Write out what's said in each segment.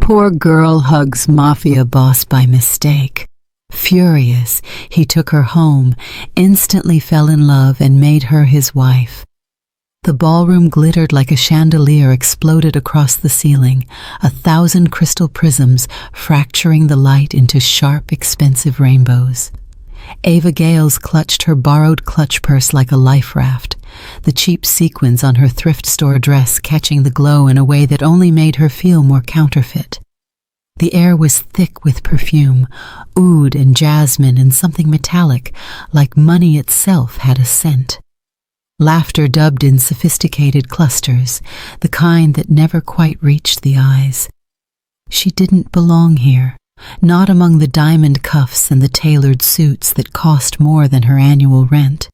Poor girl hugs Mafia boss by mistake. Furious, he took her home, instantly fell in love, and made her his wife. The ballroom glittered like a chandelier exploded across the ceiling, 1,000 crystal prisms fracturing the light into sharp, expensive rainbows. Ava Gales clutched her borrowed clutch purse like a life raft, the cheap sequins on her thrift store dress catching the glow in a way that only made her feel more counterfeit. The air was thick with perfume, oud and jasmine and something metallic, like money itself had a scent. Laughter dubbed in sophisticated clusters, the kind that never quite reached the eyes. She didn't belong here, not among the diamond cuffs and the tailored suits that cost more than her annual rent.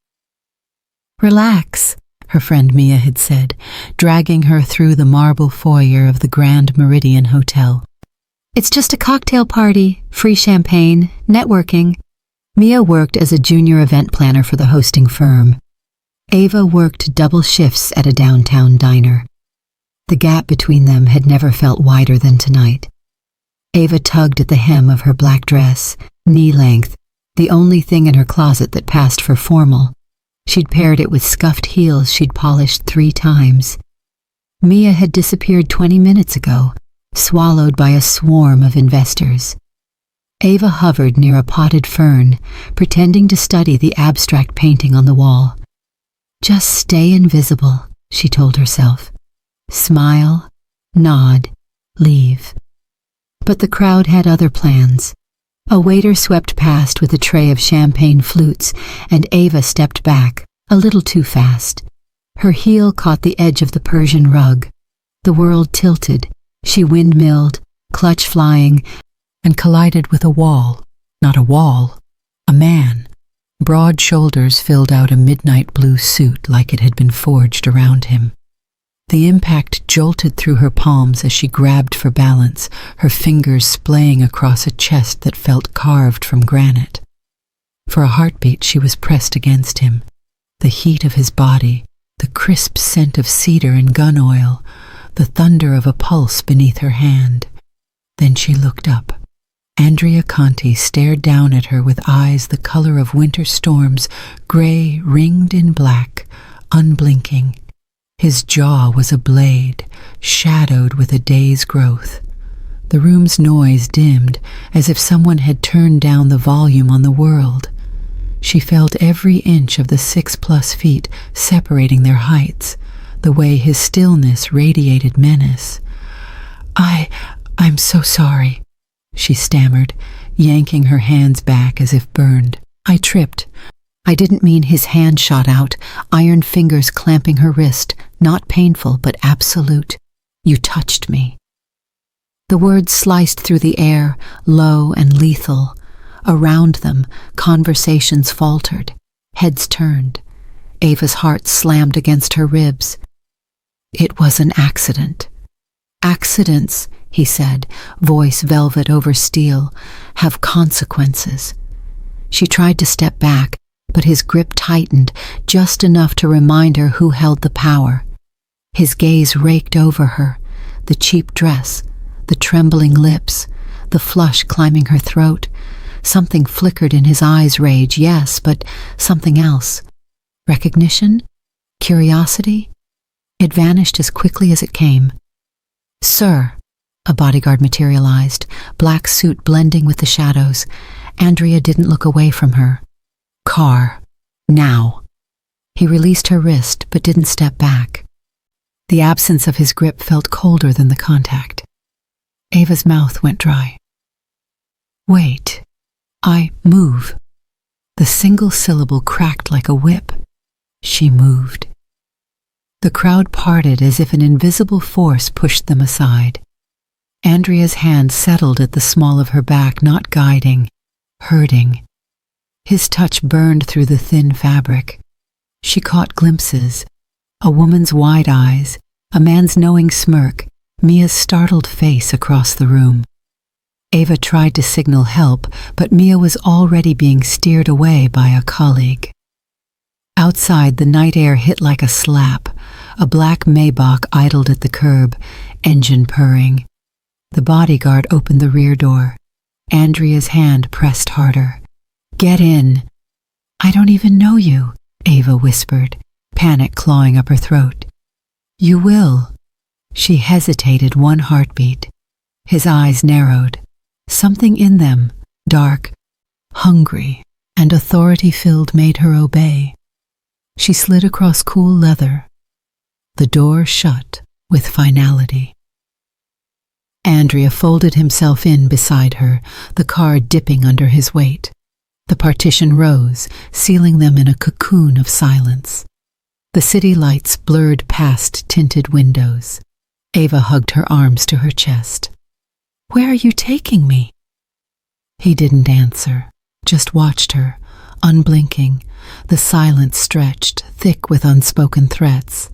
"Relax," her friend Mia had said, dragging her through the marble foyer of the Grand Meridian Hotel. "It's just a cocktail party, free champagne, networking." Mia worked as a junior event planner for the hosting firm. Ava worked double shifts at a downtown diner. The gap between them had never felt wider than tonight. Ava tugged at the hem of her black dress, knee-length, the only thing in her closet that passed for formal. She'd paired it with scuffed heels she'd polished 3 times. Mia had disappeared 20 minutes ago, swallowed by a swarm of investors. Ava hovered near a potted fern, pretending to study the abstract painting on the wall. Just stay invisible, she told herself. Smile, nod, leave. But the crowd had other plans. A waiter swept past with a tray of champagne flutes, and Ava stepped back, a little too fast. Her heel caught the edge of the Persian rug. The world tilted. She windmilled, clutch flying, and collided with a wall. Not a wall, a man. Broad shoulders filled out a midnight blue suit like it had been forged around him. The impact jolted through her palms as she grabbed for balance, her fingers splaying across a chest that felt carved from granite. For a heartbeat she was pressed against him. The heat of his body, the crisp scent of cedar and gun oil, the thunder of a pulse beneath her hand. Then she looked up. Andrea Conti stared down at her with eyes the color of winter storms, gray ringed in black, unblinking. His jaw was a blade, shadowed with a day's growth. The room's noise dimmed, as if someone had turned down the volume on the world. She felt every inch of the 6+ feet separating their heights, the way his stillness radiated menace. I'm so sorry," she stammered, yanking her hands back as if burned. "I tripped. I didn't mean." His hand shot out, iron fingers clamping her wrist, not painful but absolute. "You touched me." The words sliced through the air, low and lethal. Around them, conversations faltered. Heads turned. Ava's heart slammed against her ribs. "It was an accident." "Accidents," he said, voice velvet over steel, "have consequences." She tried to step back, but his grip tightened just enough to remind her who held the power. His gaze raked over her, the cheap dress, the trembling lips, the flush climbing her throat. Something flickered in his eyes, rage, yes, but something else. Recognition? Curiosity? It vanished as quickly as it came. "Sir," a bodyguard materialized, black suit blending with the shadows. Andrea didn't look away from her. "Car. Now." He released her wrist, but didn't step back. The absence of his grip felt colder than the contact. Ava's mouth went dry. "Wait. Move." The single syllable cracked like a whip. She moved. The crowd parted as if an invisible force pushed them aside. Andrea's hand settled at the small of her back, not guiding, hurting. His touch burned through the thin fabric. She caught glimpses. A woman's wide eyes, a man's knowing smirk, Mia's startled face across the room. Ava tried to signal help, but Mia was already being steered away by a colleague. Outside, the night air hit like a slap. A black Maybach idled at the curb, engine purring. The bodyguard opened the rear door. Andrea's hand pressed harder. "Get in." "I don't even know you," Ava whispered, panic clawing up her throat. "You will." She hesitated 1 heartbeat. His eyes narrowed. Something in them, dark, hungry, and authority-filled, made her obey. She slid across cool leather. The door shut with finality. Andrea folded himself in beside her, the car dipping under his weight. The partition rose, sealing them in a cocoon of silence. The city lights blurred past tinted windows. Ava hugged her arms to her chest. "Where are you taking me?" He didn't answer, just watched her, unblinking. The silence stretched, thick with unspoken threats.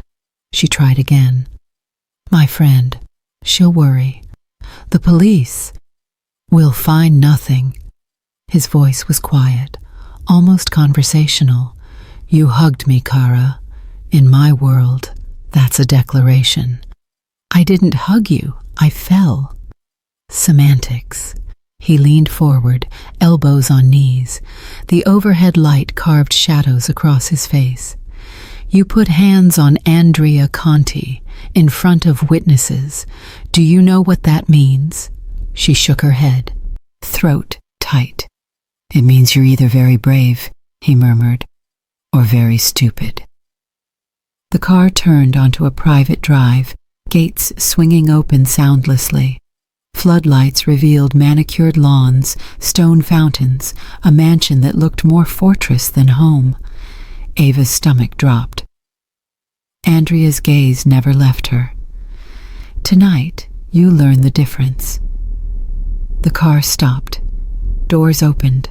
She tried again. "My friend, she'll worry. The police will find nothing." His voice was quiet, almost conversational. "You hugged me, Kara. In my world, that's a declaration." "I didn't hug you. I fell." Semantics. He leaned forward, elbows on knees. The overhead light carved shadows across his face. "You put hands on Andrea Conti in front of witnesses. Do you know what that means?" She shook her head, throat tight. "It means you're either very brave," he murmured, "or very stupid." The car turned onto a private drive, gates swinging open soundlessly. Floodlights revealed manicured lawns, stone fountains, a mansion that looked more fortress than home. Ava's stomach dropped. Andrea's gaze never left her. "Tonight, you learn the difference." The car stopped. Doors opened.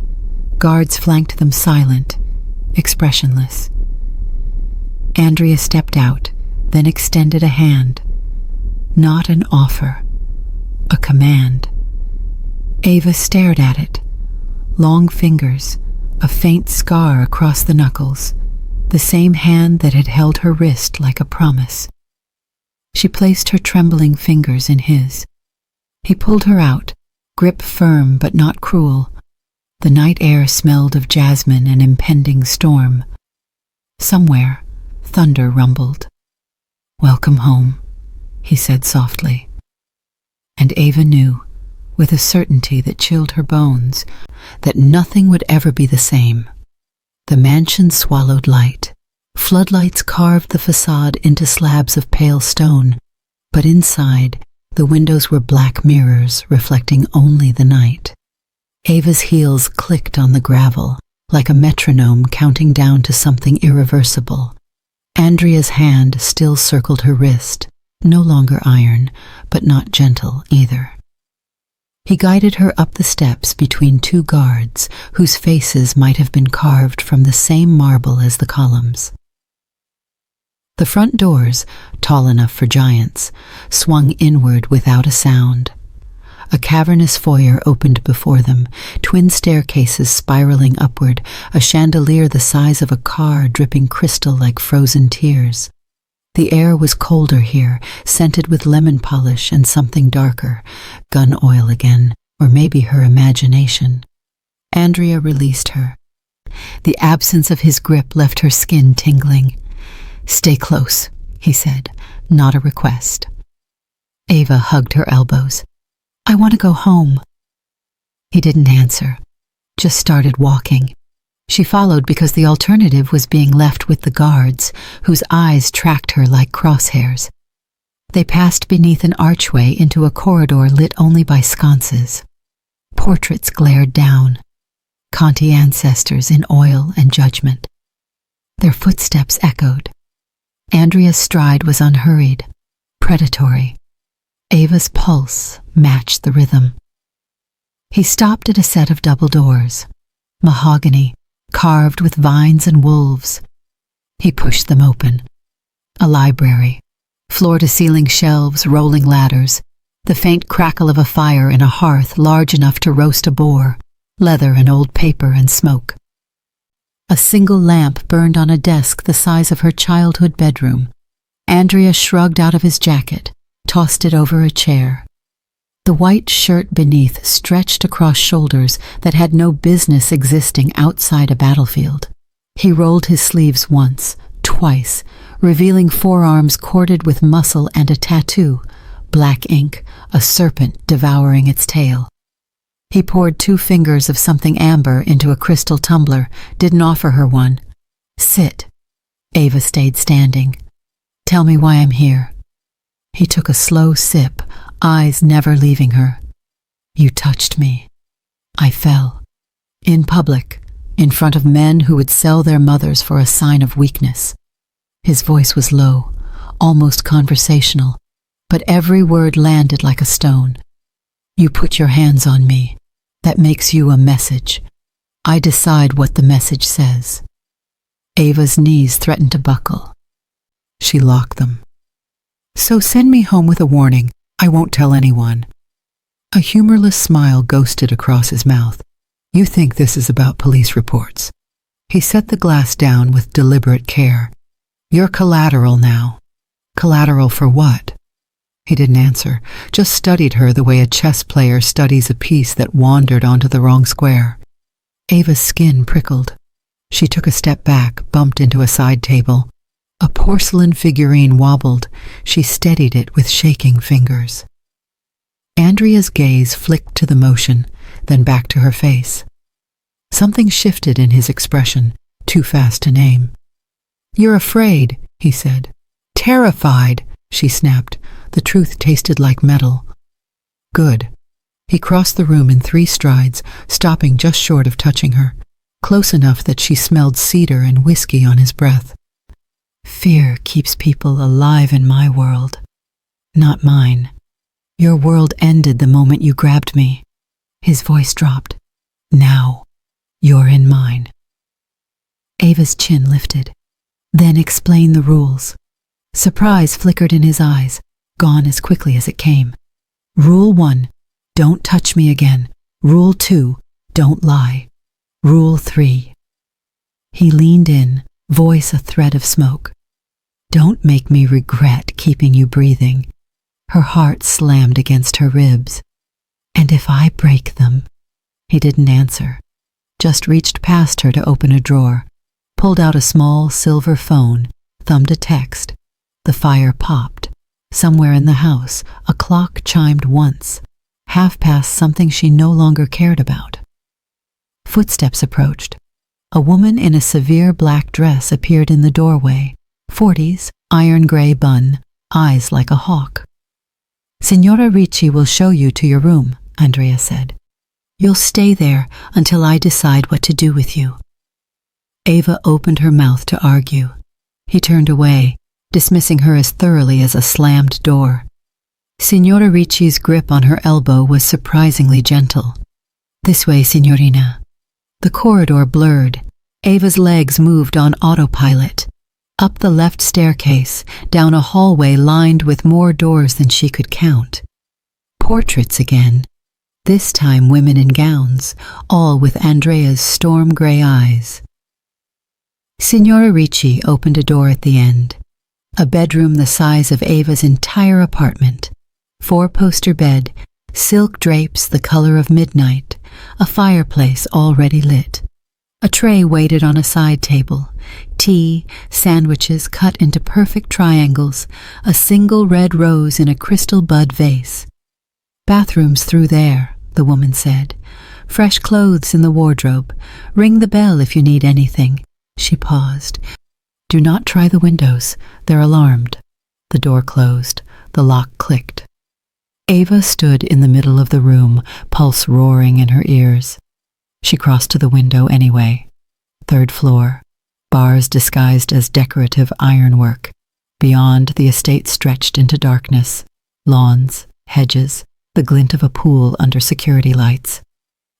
Guards flanked them silent, expressionless. Andrea stepped out, then extended a hand. Not an offer, a command. Ava stared at it. Long fingers, a faint scar across the knuckles, the same hand that had held her wrist like a promise. She placed her trembling fingers in his. He pulled her out, grip firm but not cruel. The night air smelled of jasmine and impending storm. Somewhere, thunder rumbled. "Welcome home," he said softly. And Ava knew, with a certainty that chilled her bones, that nothing would ever be the same. The mansion swallowed light. Floodlights carved the facade into slabs of pale stone, but inside, the windows were black mirrors reflecting only the night. Ava's heels clicked on the gravel, like a metronome counting down to something irreversible. Andrea's hand still circled her wrist, no longer iron, but not gentle either. He guided her up the steps between 2 guards whose faces might have been carved from the same marble as the columns. The front doors, tall enough for giants, swung inward without a sound. A cavernous foyer opened before them, twin staircases spiraling upward, a chandelier the size of a car dripping crystal like frozen tears. The air was colder here, scented with lemon polish and something darker, gun oil again, or maybe her imagination. Andrea released her. The absence of his grip left her skin tingling. "Stay close," he said, not a request. Ava hugged her elbows. "I want to go home." He didn't answer, just started walking. She followed because the alternative was being left with the guards, whose eyes tracked her like crosshairs. They passed beneath an archway into a corridor lit only by sconces. Portraits glared down, Conti ancestors in oil and judgment. Their footsteps echoed. Andrea's stride was unhurried, predatory. Ava's pulse matched the rhythm. He stopped at a set of double doors, mahogany, carved with vines and wolves. He pushed them open. A library, floor-to-ceiling shelves, rolling ladders, the faint crackle of a fire in a hearth large enough to roast a boar, leather and old paper and smoke. A single lamp burned on a desk the size of her childhood bedroom. Andrea shrugged out of his jacket, tossed it over a chair. The white shirt beneath stretched across shoulders that had no business existing outside a battlefield. He rolled his sleeves once, twice, revealing forearms corded with muscle and a tattoo, black ink, a serpent devouring its tail. He poured 2 fingers of something amber into a crystal tumbler, didn't offer her one. Sit. Ava stayed standing. Tell me why I'm here. He took a slow sip, eyes never leaving her. You touched me. I fell. In public, in front of men who would sell their mothers for a sign of weakness. His voice was low, almost conversational, but every word landed like a stone. You put your hands on me. That makes you a message. I decide what the message says. Ava's knees threatened to buckle. She locked them. So send me home with a warning. I won't tell anyone. A humorless smile ghosted across his mouth. You think this is about police reports. He set the glass down with deliberate care. You're collateral now. Collateral for what? He didn't answer, just studied her the way a chess player studies a piece that wandered onto the wrong square. Ava's skin prickled. She took a step back, bumped into a side table. A porcelain figurine wobbled. She steadied it with shaking fingers. Andrea's gaze flicked to the motion, then back to her face. Something shifted in his expression, too fast to name. You're afraid, he said. Terrified, she snapped. The truth tasted like metal. Good. He crossed the room in 3 strides, stopping just short of touching her, close enough that she smelled cedar and whiskey on his breath. Fear keeps people alive in my world, not mine. Your world ended the moment you grabbed me. His voice dropped. Now, you're in mine. Ava's chin lifted. Then explain the rules. Surprise flickered in his eyes, gone as quickly as it came. Rule 1, don't touch me again. Rule 2, don't lie. Rule 3. He leaned in, voice a thread of smoke. Don't make me regret keeping you breathing. Her heart slammed against her ribs. And if I break them? He didn't answer, just reached past her to open a drawer, pulled out a small silver phone, thumbed a text. The fire popped. Somewhere in the house, a clock chimed once, half past something she no longer cared about. Footsteps approached. A woman in a severe black dress appeared in the doorway, 40s, iron gray bun, eyes like a hawk. Signora Ricci will show you to your room, Andrea said. You'll stay there until I decide what to do with you. Ava opened her mouth to argue. He turned away, dismissing her as thoroughly as a slammed door. Signora Ricci's grip on her elbow was surprisingly gentle. This way, signorina. The corridor blurred. Ava's legs moved on autopilot. Up the left staircase, down a hallway lined with more doors than she could count. Portraits again. This time women in gowns, all with Andrea's storm-gray eyes. Signora Ricci opened a door at the end. A bedroom the size of Ava's entire apartment. 4-poster bed, silk drapes the color of midnight, a fireplace already lit. A tray waited on a side table, tea, sandwiches cut into perfect triangles, a single red rose in a crystal bud vase. Bathrooms through there, the woman said. Fresh clothes in the wardrobe. Ring the bell if you need anything. She paused. Do not try the windows. They're alarmed. The door closed. The lock clicked. Ava stood in the middle of the room, pulse roaring in her ears. She crossed to the window anyway. 3rd floor. Bars disguised as decorative ironwork. Beyond, the estate stretched into darkness. Lawns, hedges, the glint of a pool under security lights.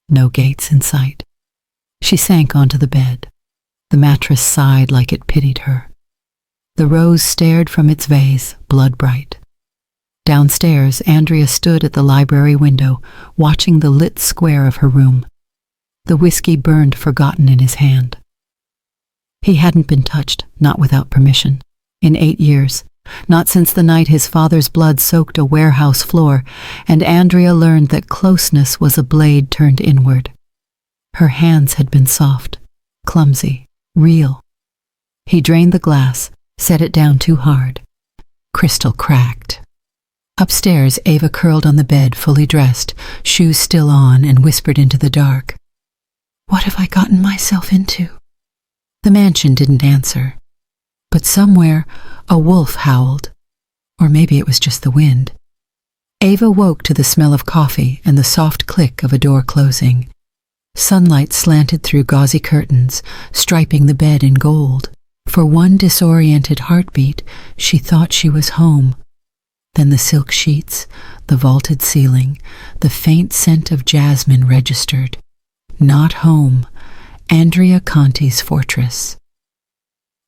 No gates in sight. She sank onto the bed. The mattress sighed like it pitied her. The rose stared from its vase, blood-bright. Downstairs, Andrea stood at the library window, watching the lit square of her room. The whiskey burned forgotten in his hand. He hadn't been touched, not without permission. In 8 years, not since the night his father's blood soaked a warehouse floor, and Andrea learned that closeness was a blade turned inward. Her hands had been soft, clumsy, real. He drained the glass, set it down too hard. Crystal cracked. Upstairs, Ava curled on the bed, fully dressed, shoes still on, and whispered into the dark. "What have I gotten myself into?" The mansion didn't answer. But somewhere, a wolf howled. Or maybe it was just the wind. Ava woke to the smell of coffee and the soft click of a door closing. Sunlight slanted through gauzy curtains, striping the bed in gold. For one disoriented heartbeat, she thought she was home. Then the silk sheets, the vaulted ceiling, the faint scent of jasmine registered. Not home, Andrea Conti's fortress.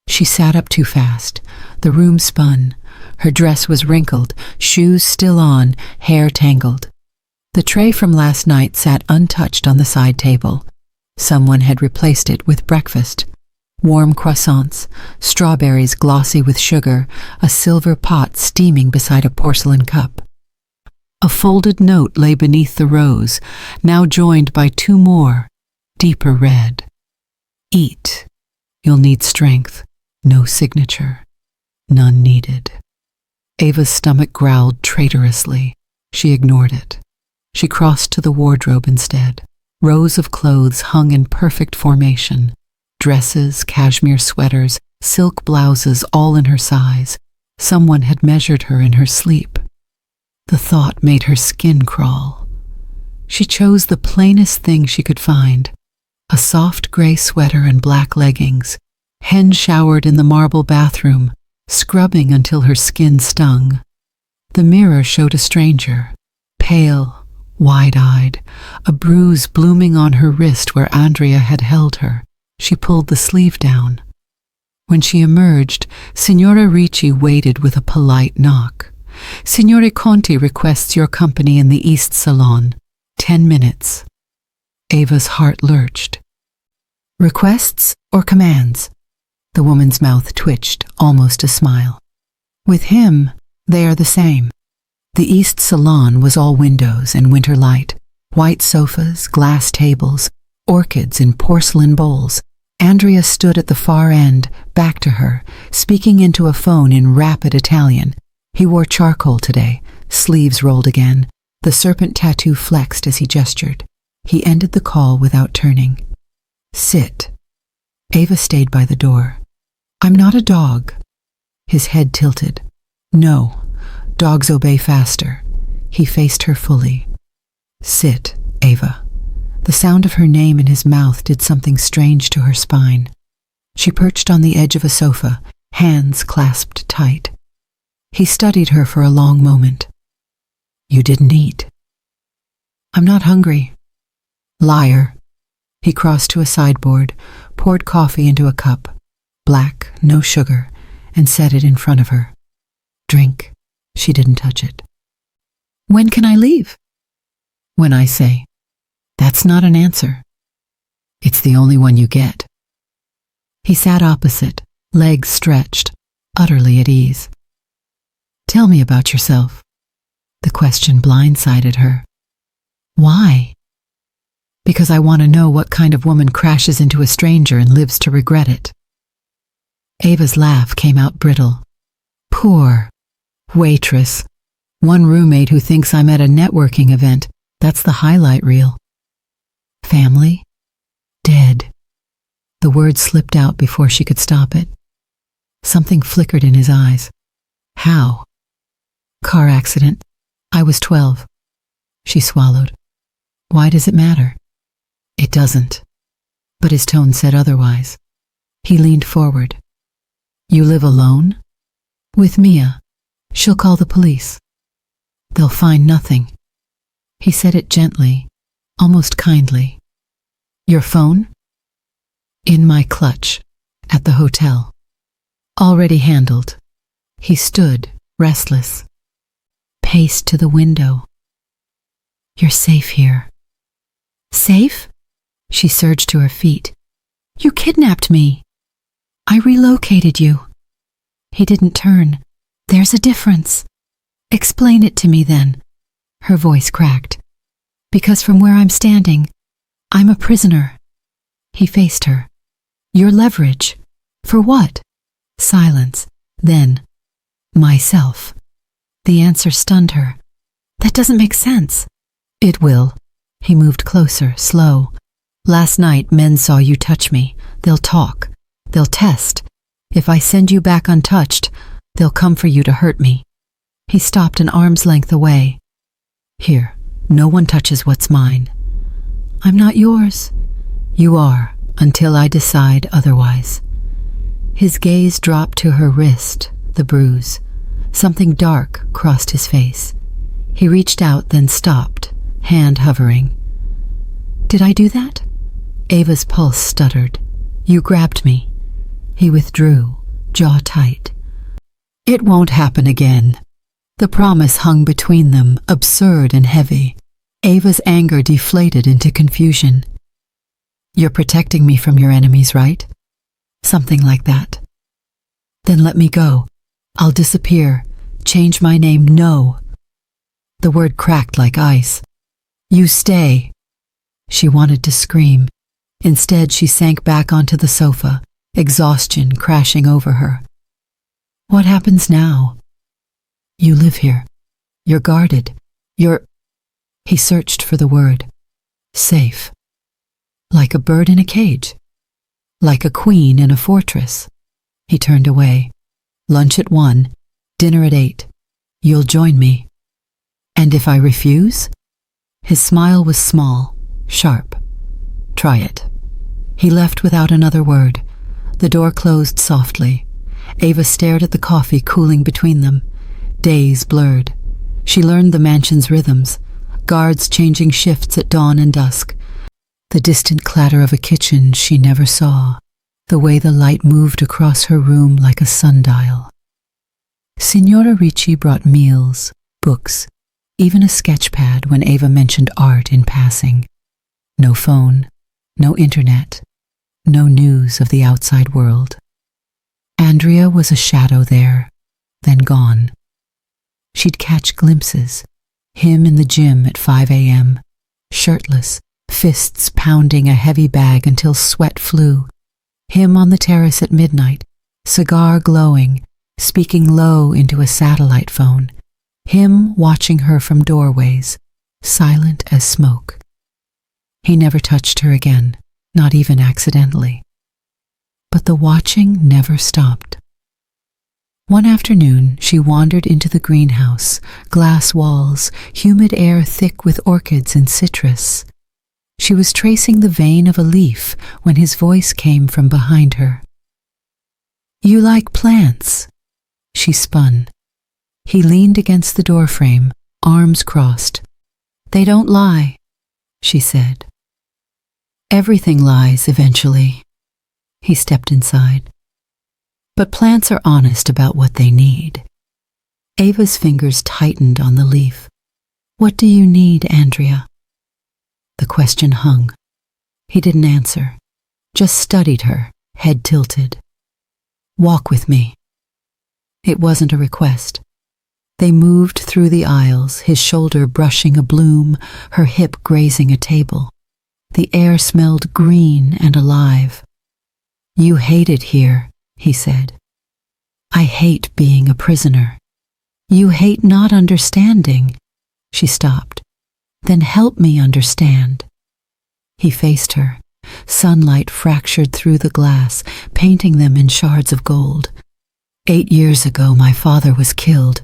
She sat up too fast. The room spun. Her dress was wrinkled, shoes still on, hair tangled. The tray from last night sat untouched on the side table. Someone had replaced it with breakfast. Warm croissants, strawberries glossy with sugar, a silver pot steaming beside a porcelain cup. A folded note lay beneath the rose, now joined by two more, deeper red. Eat. You'll need strength. No signature. None needed. Ava's stomach growled traitorously. She ignored it. She crossed to the wardrobe instead. Rows of clothes hung in perfect formation. Dresses, cashmere sweaters, silk blouses, all in her size. Someone had measured her in her sleep. The thought made her skin crawl. She chose the plainest thing she could find. A soft gray sweater and black leggings. Hen showered in the marble bathroom, scrubbing until her skin stung. The mirror showed a stranger, pale, wide-eyed, a bruise blooming on her wrist where Andrea had held her. She pulled the sleeve down. When she emerged, Signora Ricci waited with a polite knock. "Signore Conti requests your company in the East Salon. 10 minutes. Ava's heart lurched. "Requests or commands?" The woman's mouth twitched, almost a smile. With him, they are the same. The East Salon was all windows and winter light, white sofas, glass tables, orchids in porcelain bowls. Andrea stood at the far end, back to her, speaking into a phone in rapid Italian. He wore charcoal today, sleeves rolled again. The serpent tattoo flexed as he gestured. He ended the call without turning. "Sit." Ava stayed by the door. "I'm not a dog." His head tilted. "No, dogs obey faster." He faced her fully. "Sit, Ava." The sound of her name in his mouth did something strange to her spine. She perched on the edge of a sofa, hands clasped tight. He studied her for a long moment. "You didn't eat." "I'm not hungry." "Liar." He crossed to a sideboard, poured coffee into a cup, black, no sugar, and set it in front of her. "Drink." She didn't touch it. "When can I leave?" "When I say." "That's not an answer." "It's the only one you get." He sat opposite, legs stretched, utterly at ease. "Tell me about yourself." The question blindsided her. "Why?" "Because I want to know what kind of woman crashes into a stranger and lives to regret it." Ava's laugh came out brittle. "Poor waitress. One roommate who thinks I'm at a networking event. That's the highlight reel." "Family?" "Dead." The word slipped out before she could stop it. Something flickered in his eyes. "How?" "Car accident. I was 12. She swallowed. "Why does it matter?" "It doesn't." But his tone said otherwise. He leaned forward. "You live alone?" "With Mia. She'll call the police." "They'll find nothing." He said it gently, almost kindly. "Your phone?" "In my clutch, at the hotel." "Already handled." He stood, restless. Paced to the window. "You're safe here." "Safe?" She surged to her feet. "You kidnapped me." "I relocated you." He didn't turn. There's a difference. Explain it to me then. Her voice cracked. Because from where I'm standing, I'm a prisoner. He faced her. Your leverage. For what? Silence. Then, myself. The answer stunned her. That doesn't make sense. It will. He moved closer, slow. Last night, men saw you touch me. They'll talk. They'll test. If I send you back untouched, they'll come for you to hurt me. He stopped an arm's length away. Here, no one touches what's mine. I'm not yours. You are, until I decide otherwise. His gaze dropped to her wrist, the bruise. Something dark crossed his face. He reached out, then stopped, hand hovering. Did I do that? Ava's pulse stuttered. You grabbed me. He withdrew, jaw tight. It won't happen again. The promise hung between them, absurd and heavy. Ava's anger deflated into confusion. You're protecting me from your enemies, right? Something like that. Then let me go. I'll disappear. Change my name. No. The word cracked like ice. You stay. She wanted to scream. Instead, she sank back onto the sofa, exhaustion crashing over her. What happens now? You live here. You're guarded. He searched for the word. Safe. Like a bird in a cage. Like a queen in a fortress. He turned away. Lunch at 1, dinner at 8. You'll join me. And if I refuse? His smile was small, sharp. Try it. He left without another word. The door closed softly. Ava stared at the coffee cooling between them. Days blurred. She learned the mansion's rhythms, guards changing shifts at dawn and dusk, the distant clatter of a kitchen she never saw, the way the light moved across her room like a sundial. Signora Ricci brought meals, books, even a sketch pad when Ava mentioned art in passing. No phone, no internet, no news of the outside world. Andrea was a shadow there, then gone. She'd catch glimpses, him in the gym at 5 a.m., shirtless, fists pounding a heavy bag until sweat flew, him on the terrace at midnight, cigar glowing, speaking low into a satellite phone, him watching her from doorways, silent as smoke. He never touched her again, not even accidentally. But the watching never stopped. One afternoon, she wandered into the greenhouse, glass walls, humid air thick with orchids and citrus. She was tracing the vein of a leaf when his voice came from behind her. You like plants? She spun. He leaned against the doorframe, arms crossed. They don't lie, she said. Everything lies eventually. He stepped inside. But plants are honest about what they need. Ava's fingers tightened on the leaf. What do you need, Andrea? The question hung. He didn't answer, just studied her, head tilted. Walk with me. It wasn't a request. They moved through the aisles, his shoulder brushing a bloom, her hip grazing a table. The air smelled green and alive. You hate it here, he said. I hate being a prisoner. You hate not understanding. She stopped. Then help me understand. He faced her. Sunlight fractured through the glass, painting them in shards of gold. 8 years ago, my father was killed,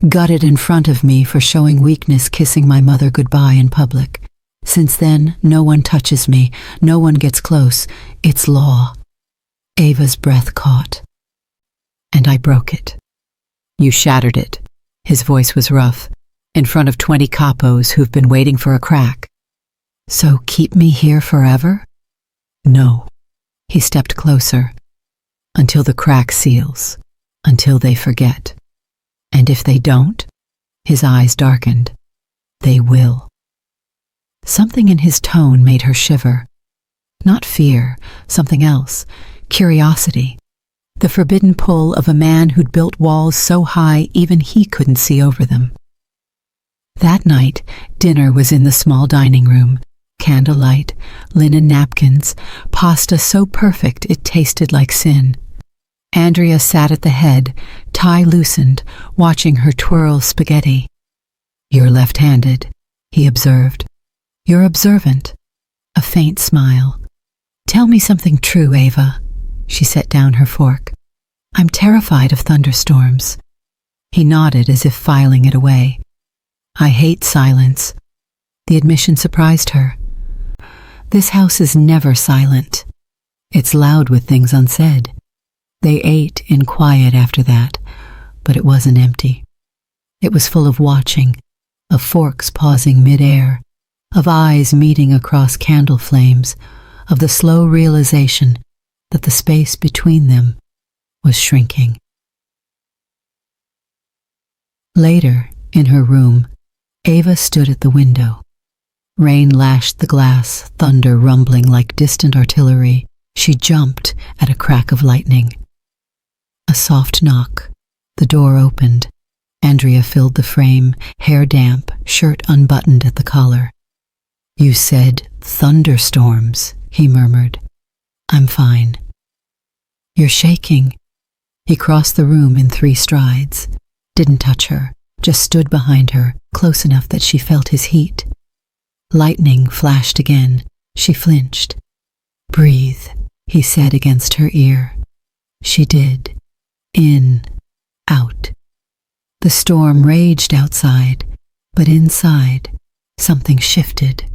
gutted in front of me for showing weakness kissing my mother goodbye in public. Since then, no one touches me, no one gets close. It's law. Ava's breath caught. And I broke it. You shattered it. His voice was rough, in front of 20 capos who've been waiting for a crack. So keep me here forever? No. He stepped closer. Until the crack seals. Until they forget. And if they don't, his eyes darkened. They will. Something in his tone made her shiver. Not fear, something else. Curiosity. the forbidden pull of a man who'd built walls so high even he couldn't see over them. That night, dinner was in the small dining room. Candlelight, linen napkins, pasta so perfect it tasted like sin. Andrea sat at the head, tie loosened, watching her twirl spaghetti. "You're left-handed," he observed. "You're observant." A faint smile. "Tell me something true, Ava." She set down her fork. "I'm terrified of thunderstorms." He nodded as if filing it away. "I hate silence." The admission surprised her. "This house is never silent. It's loud with things unsaid." They ate in quiet after that, but it wasn't empty. It was full of watching, of forks pausing mid-air, of eyes meeting across candle flames, of the slow realization that the space between them was shrinking. Later, in her room, Ava stood at the window. Rain lashed the glass, thunder rumbling like distant artillery. She jumped at a crack of lightning. A soft knock. The door opened. Andrea filled the frame, hair damp, shirt unbuttoned at the collar. "You said thunderstorms," he murmured. "I'm fine." "You're shaking." He crossed the room in 3 strides. Didn't touch her, just stood behind her, close enough that she felt his heat. Lightning flashed again. She flinched. "Breathe," he said against her ear. She did. In, out. The storm raged outside, but inside, something shifted.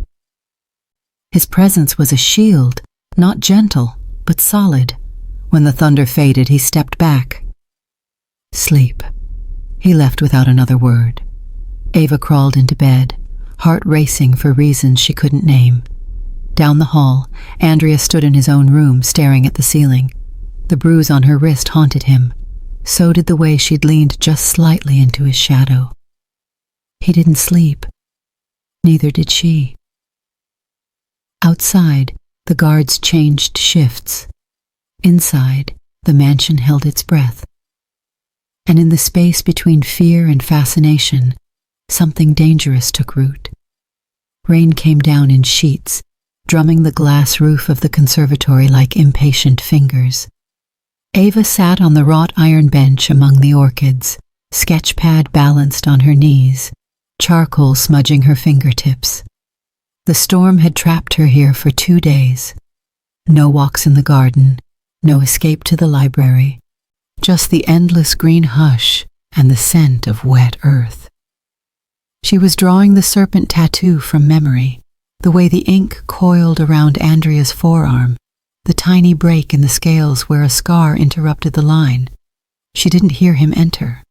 His presence was a shield, not gentle, but solid. When the thunder faded, he stepped back. "Sleep." He left without another word. Ava crawled into bed, heart racing for reasons she couldn't name. Down the hall, Andrea stood in his own room, staring at the ceiling. The bruise on her wrist haunted him. So did the way she'd leaned just slightly into his shadow. He didn't sleep. Neither did she. Outside, the guards changed shifts. Inside, the mansion held its breath. And in the space between fear and fascination, something dangerous took root. Rain came down in sheets, drumming the glass roof of the conservatory like impatient fingers. Ava sat on the wrought iron bench among the orchids, sketchpad balanced on her knees, charcoal smudging her fingertips. The storm had trapped her here for 2 days. No walks in the garden, no escape to the library, just the endless green hush and the scent of wet earth. She was drawing the serpent tattoo from memory, the way the ink coiled around Andrea's forearm, the tiny break in the scales where a scar interrupted the line. She didn't hear him enter.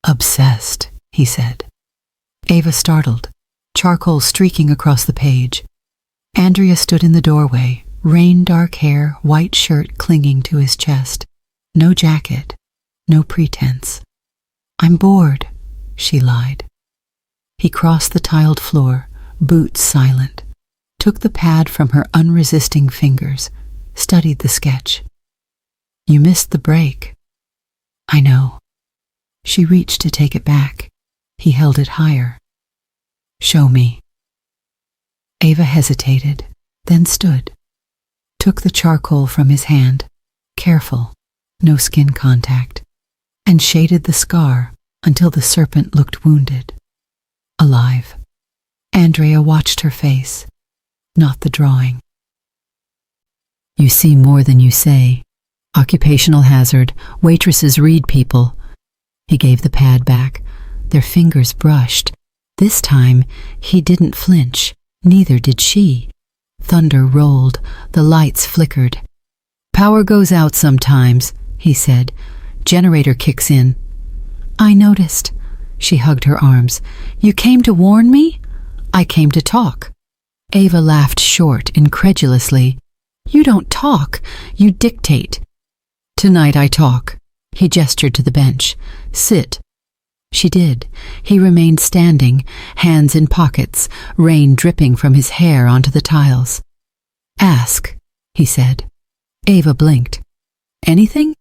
"Obsessed," he said. Ava startled, charcoal streaking across the page. Andrea stood in the doorway, rain-dark hair, white shirt clinging to his chest. No jacket, no pretense. "I'm bored," she lied. He crossed the tiled floor, boots silent, took the pad from her unresisting fingers, studied the sketch. "You missed the break." "I know." She reached to take it back. He held it higher. "Show me." Ava hesitated, then stood, took the charcoal from his hand, careful, no skin contact, and shaded the scar until the serpent looked wounded. Alive. Andrea watched her face, not the drawing. "You see more than you say. Occupational hazard. Waitresses read people." He gave the pad back. Their fingers brushed. This time, he didn't flinch. Neither did she. Thunder rolled. The lights flickered. "Power goes out sometimes," he said. "Generator kicks in." "I noticed." She hugged her arms. "You came to warn me?" "I came to talk." Ava laughed short, incredulously. "You don't talk. You dictate." "Tonight I talk." He gestured to the bench. "Sit." She did. He remained standing, hands in pockets, rain dripping from his hair onto the tiles. "Ask," he said. Ava blinked. "Anything?"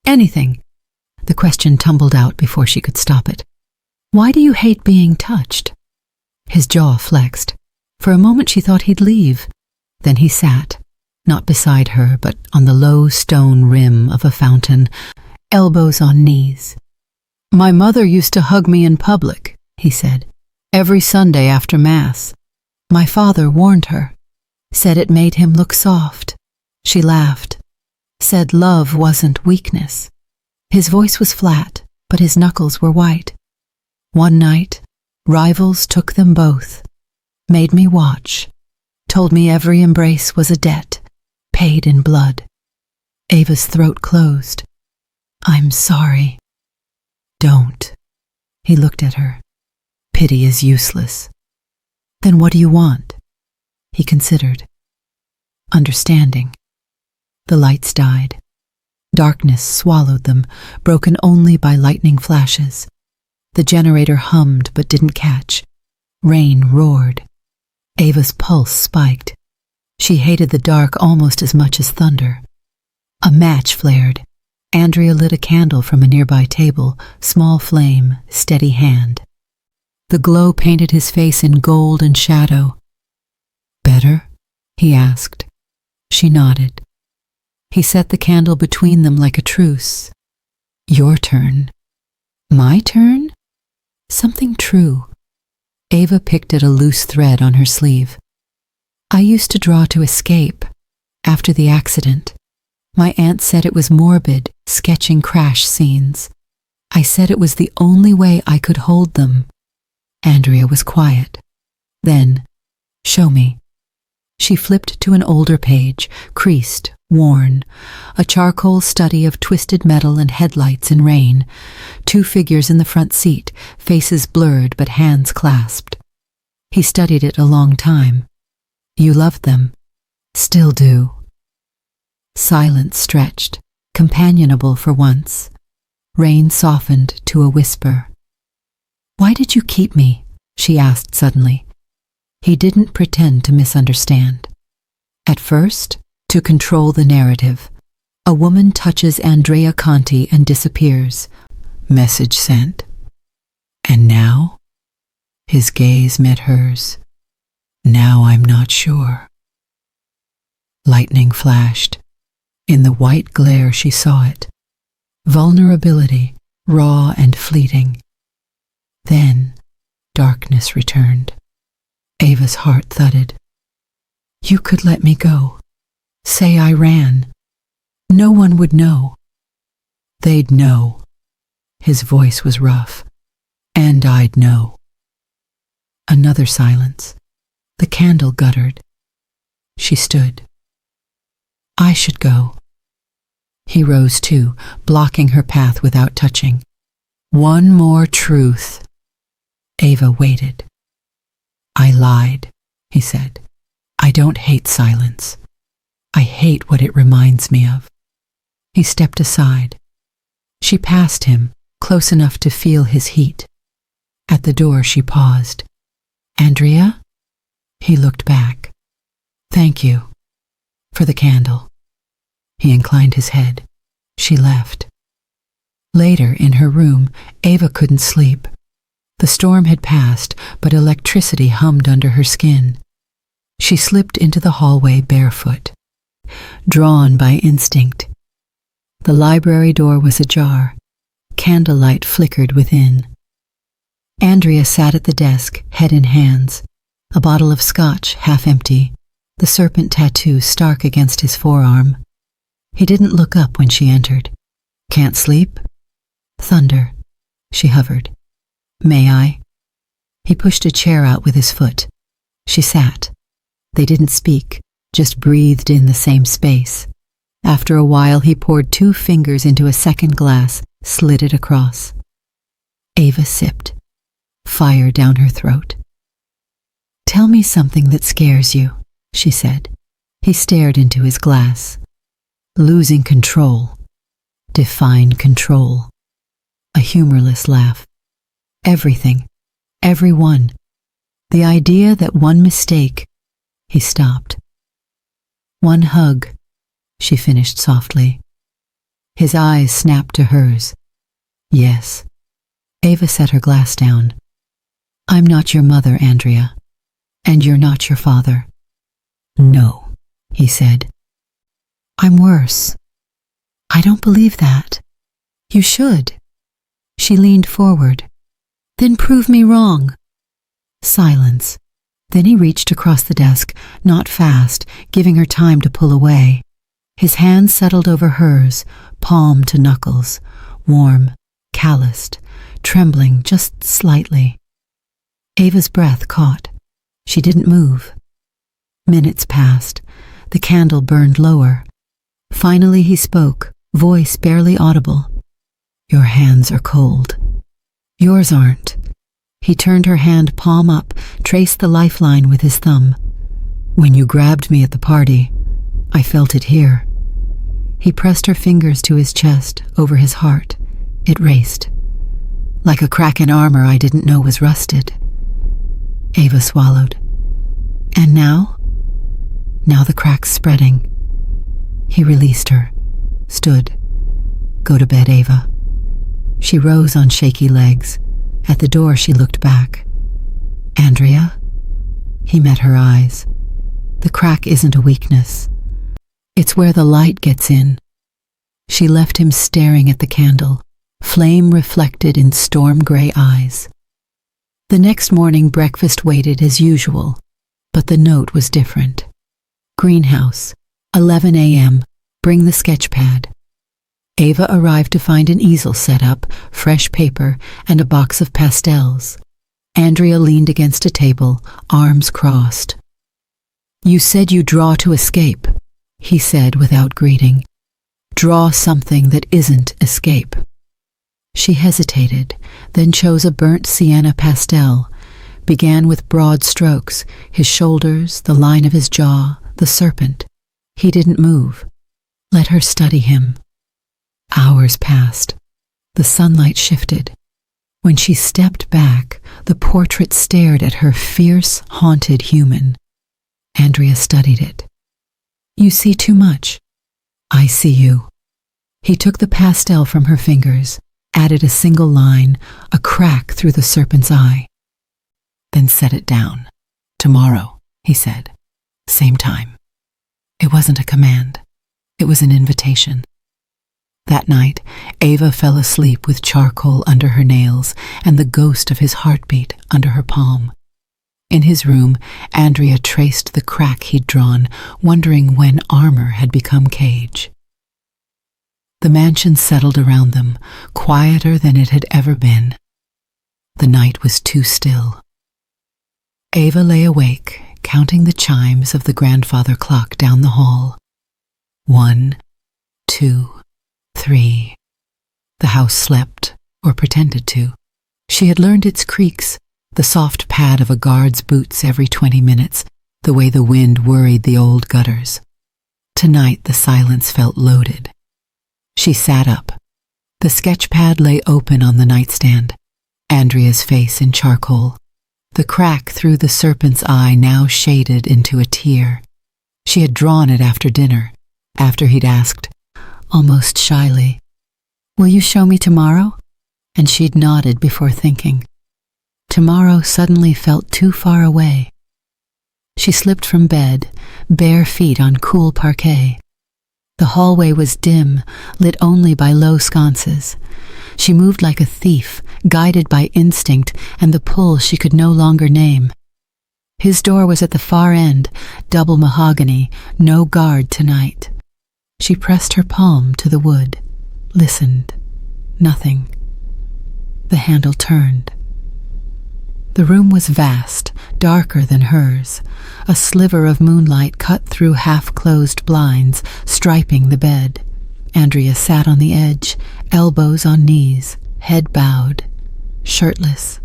Anything. The question tumbled out before she could stop it. Why do you hate being touched? His jaw flexed. For a moment she thought he'd leave. Then he sat, not beside her, but on the low stone rim of a fountain, elbows on knees. My mother used to hug me in public, he said, every Sunday after Mass. My father warned her, said it made him look soft. She laughed, said love wasn't weakness. His voice was flat, but his knuckles were white. One night, rivals took them both, made me watch, told me every embrace was a debt, paid in blood. Ava's throat closed. I'm sorry. Don't. He looked at her. Pity is useless. Then what do you want? He considered. Understanding. The lights died. Darkness swallowed them, broken only by lightning flashes. The generator hummed but didn't catch. Rain roared. Ava's pulse spiked. She hated the dark almost as much as thunder. A match flared. Andrea lit a candle from a nearby table, small flame, steady hand. The glow painted his face in gold and shadow. Better? He asked. She nodded. He set the candle between them like a truce. Your turn. My turn? Something true. Ava picked at a loose thread on her sleeve. I used to draw to escape. After the accident, my aunt said it was morbid, sketching crash scenes. I said it was the only way I could hold them. Andrea was quiet. Then, show me. She flipped to an older page, creased, worn, a charcoal study of twisted metal and headlights in rain, 2 figures in the front seat, faces blurred but hands clasped. He studied it a long time. You loved them. Still do. Silence stretched, companionable for once. Rain softened to a whisper. Why did you keep me? She asked suddenly. He didn't pretend to misunderstand. At first, to control the narrative. A woman touches Andrea Conti and disappears. Message sent. And now? His gaze met hers. Now I'm not sure. Lightning flashed. In the white glare she saw it. Vulnerability, raw and fleeting. Then, darkness returned. Ava's heart thudded. You could let me go. Say I ran. No one would know. They'd know. His voice was rough. And I'd know. Another silence. The candle guttered. She stood. I should go. He rose too, blocking her path without touching. One more truth. Ava waited. I lied, he said. I don't hate silence. I hate what it reminds me of. He stepped aside. She passed him, close enough to feel his heat. At the door she paused. Andrea? He looked back. Thank you. For the candle. He inclined his head. She left. Later, in her room, Ava couldn't sleep. The storm had passed, but electricity hummed under her skin. She slipped into the hallway barefoot, drawn by instinct. The library door was ajar. Candlelight flickered within. Andrea sat at the desk, head in hands, a bottle of scotch half empty, the serpent tattoo stark against his forearm. He didn't look up when she entered. Can't sleep? Thunder. She hovered. May I? He pushed a chair out with his foot. She sat. They didn't speak, just breathed in the same space. After a while, he poured 2 fingers into a second glass, slid it across. Ava sipped. Fire down her throat. Tell me something that scares you, she said. He stared into his glass. Losing control. Define control. A humorless laugh. Everything. Everyone. The idea that one mistake. He stopped. One hug, she finished softly. His eyes snapped to hers. Yes. Ava set her glass down. I'm not your mother, Andrea. And you're not your father. No, he said. I'm worse. I don't believe that. You should. She leaned forward. Then prove me wrong. Silence. Then he reached across the desk, not fast, giving her time to pull away. His hand settled over hers, palm to knuckles, warm, calloused, trembling just slightly. Ava's breath caught. She didn't move. Minutes passed. The candle burned lower. Finally he spoke, voice barely audible. Your hands are cold. Yours aren't. He turned her hand palm up, traced the lifeline with his thumb. When you grabbed me at the party, I felt it here. He pressed her fingers to his chest, over his heart. It raced. Like a crack in armor I didn't know was rusted. Ava swallowed. And now? Now the crack's spreading. He released her, stood. Go to bed, Ava. She rose on shaky legs. At the door she looked back. Andrea? He met her eyes. The crack isn't a weakness. It's where the light gets in. She left him staring at the candle, flame reflected in storm-gray eyes. The next morning breakfast waited as usual, but the note was different. Greenhouse, 11 a.m., bring the sketch pad. Ava arrived to find an easel set up, fresh paper, and a box of pastels. Andrea leaned against a table, arms crossed. You said you draw to escape, he said without greeting. Draw something that isn't escape. She hesitated, then chose a burnt sienna pastel, began with broad strokes, his shoulders, the line of his jaw, the serpent. He didn't move. Let her study him. Hours passed. The sunlight shifted. When she stepped back, the portrait stared at her fierce, haunted human. Andrea studied it. You see too much. I see you. He took the pastel from her fingers, added a single line, a crack through the serpent's eye. Then set it down. Tomorrow, he said. Same time. It wasn't a command. It was an invitation. That night, Ava fell asleep with charcoal under her nails and the ghost of his heartbeat under her palm. In his room, Andrea traced the crack he'd drawn, wondering when armor had become cage. The mansion settled around them, quieter than it had ever been. The night was too still. Ava lay awake, counting the chimes of the grandfather clock down the hall. 1, 2, 3. The house slept, or pretended to. She had learned its creaks, the soft pad of a guard's boots every 20 minutes, the way the wind worried the old gutters. Tonight the silence felt loaded. She sat up. The sketch pad lay open on the nightstand, Andrea's face in charcoal. The crack through the serpent's eye now shaded into a tear. She had drawn it after dinner, after he'd asked, almost shyly, Will you show me tomorrow? And she'd nodded before thinking. Tomorrow suddenly felt too far away. She slipped from bed, bare feet on cool parquet. The hallway was dim, lit only by low sconces. She moved like a thief, guided by instinct and the pull she could no longer name. His door was at the far end, double mahogany, no guard tonight. She pressed her palm to the wood, listened. Nothing. The handle turned. The room was vast, darker than hers. A sliver of moonlight cut through half-closed blinds, striping the bed. Andrea sat on the edge, elbows on knees, head bowed, shirtless.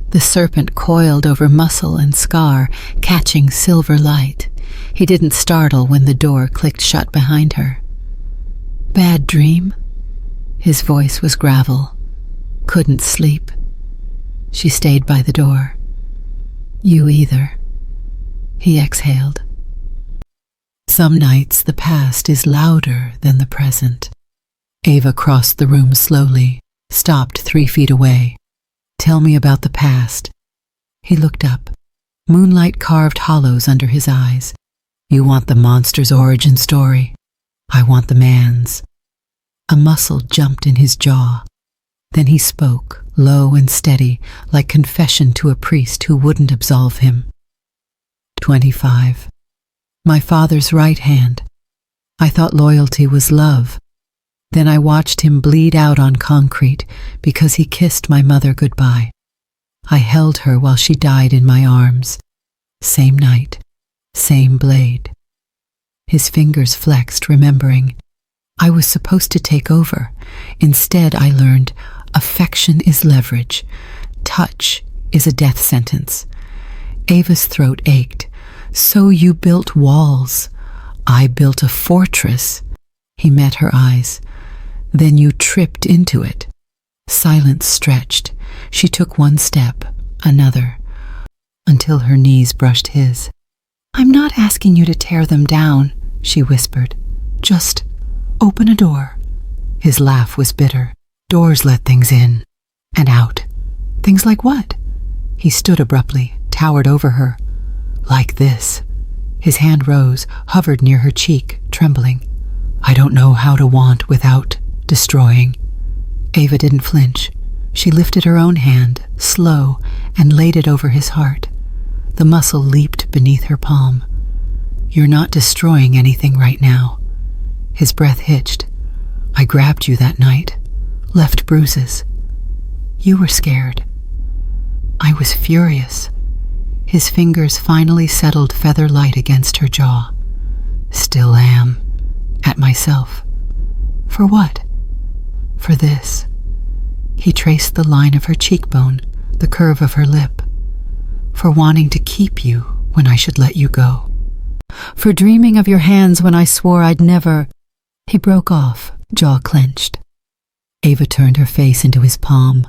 The serpent coiled over muscle and scar, catching silver light. He didn't startle when the door clicked shut behind her. Bad dream? His voice was gravel. Couldn't sleep. She stayed by the door. You either. He exhaled. Some nights the past is louder than the present. Ava crossed the room slowly, stopped 3 feet away. "Tell me about the past." He looked up. Moonlight carved hollows under his eyes. "You want the monster's origin story? I want the man's." A muscle jumped in his jaw. Then he spoke, low and steady, like confession to a priest who wouldn't absolve him. 25. My father's right hand. I thought loyalty was love. Then I watched him bleed out on concrete because he kissed my mother goodbye. I held her while she died in my arms. Same night, same blade. His fingers flexed, remembering. I was supposed to take over. Instead, I learned affection is leverage. Touch is a death sentence. Ava's throat ached. "So you built walls. I built a fortress." He met her eyes. "Then you tripped into it." Silence stretched. She took one step, another, until her knees brushed his. "I'm not asking you to tear them down," she whispered. "Just open a door." His laugh was bitter. "Doors let things in and out." "Things like what?" He stood abruptly, towered over her. "Like this." His hand rose, hovered near her cheek, trembling. "I don't know how to want without destroying." Ava didn't flinch. She lifted her own hand, slow, and laid it over his heart. The muscle leaped beneath her palm. "You're not destroying anything right now." His breath hitched. "I grabbed you that night, left bruises. You were scared. I was furious." His fingers finally settled feather light against her jaw. "Still am. At myself." "For what?" "For this." He traced the line of her cheekbone, the curve of her lip. "For wanting to keep you when I should let you go. For dreaming of your hands when I swore I'd never." He broke off, jaw clenched. Ava turned her face into his palm.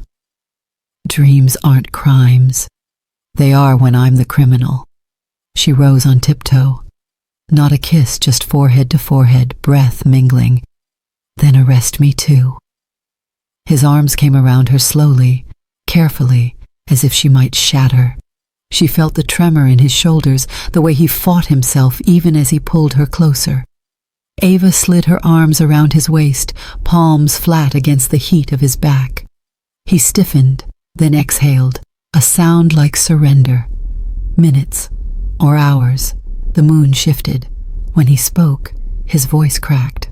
"Dreams aren't crimes. They are when I'm the criminal." She rose on tiptoe. Not a kiss, just forehead to forehead, breath mingling. "Then arrest me too." His arms came around her slowly, carefully, as if she might shatter. She felt the tremor in his shoulders, the way he fought himself even as he pulled her closer. Ava slid her arms around his waist, palms flat against the heat of his back. He stiffened, then exhaled, a sound like surrender. Minutes, or hours, the moon shifted. When he spoke, his voice cracked.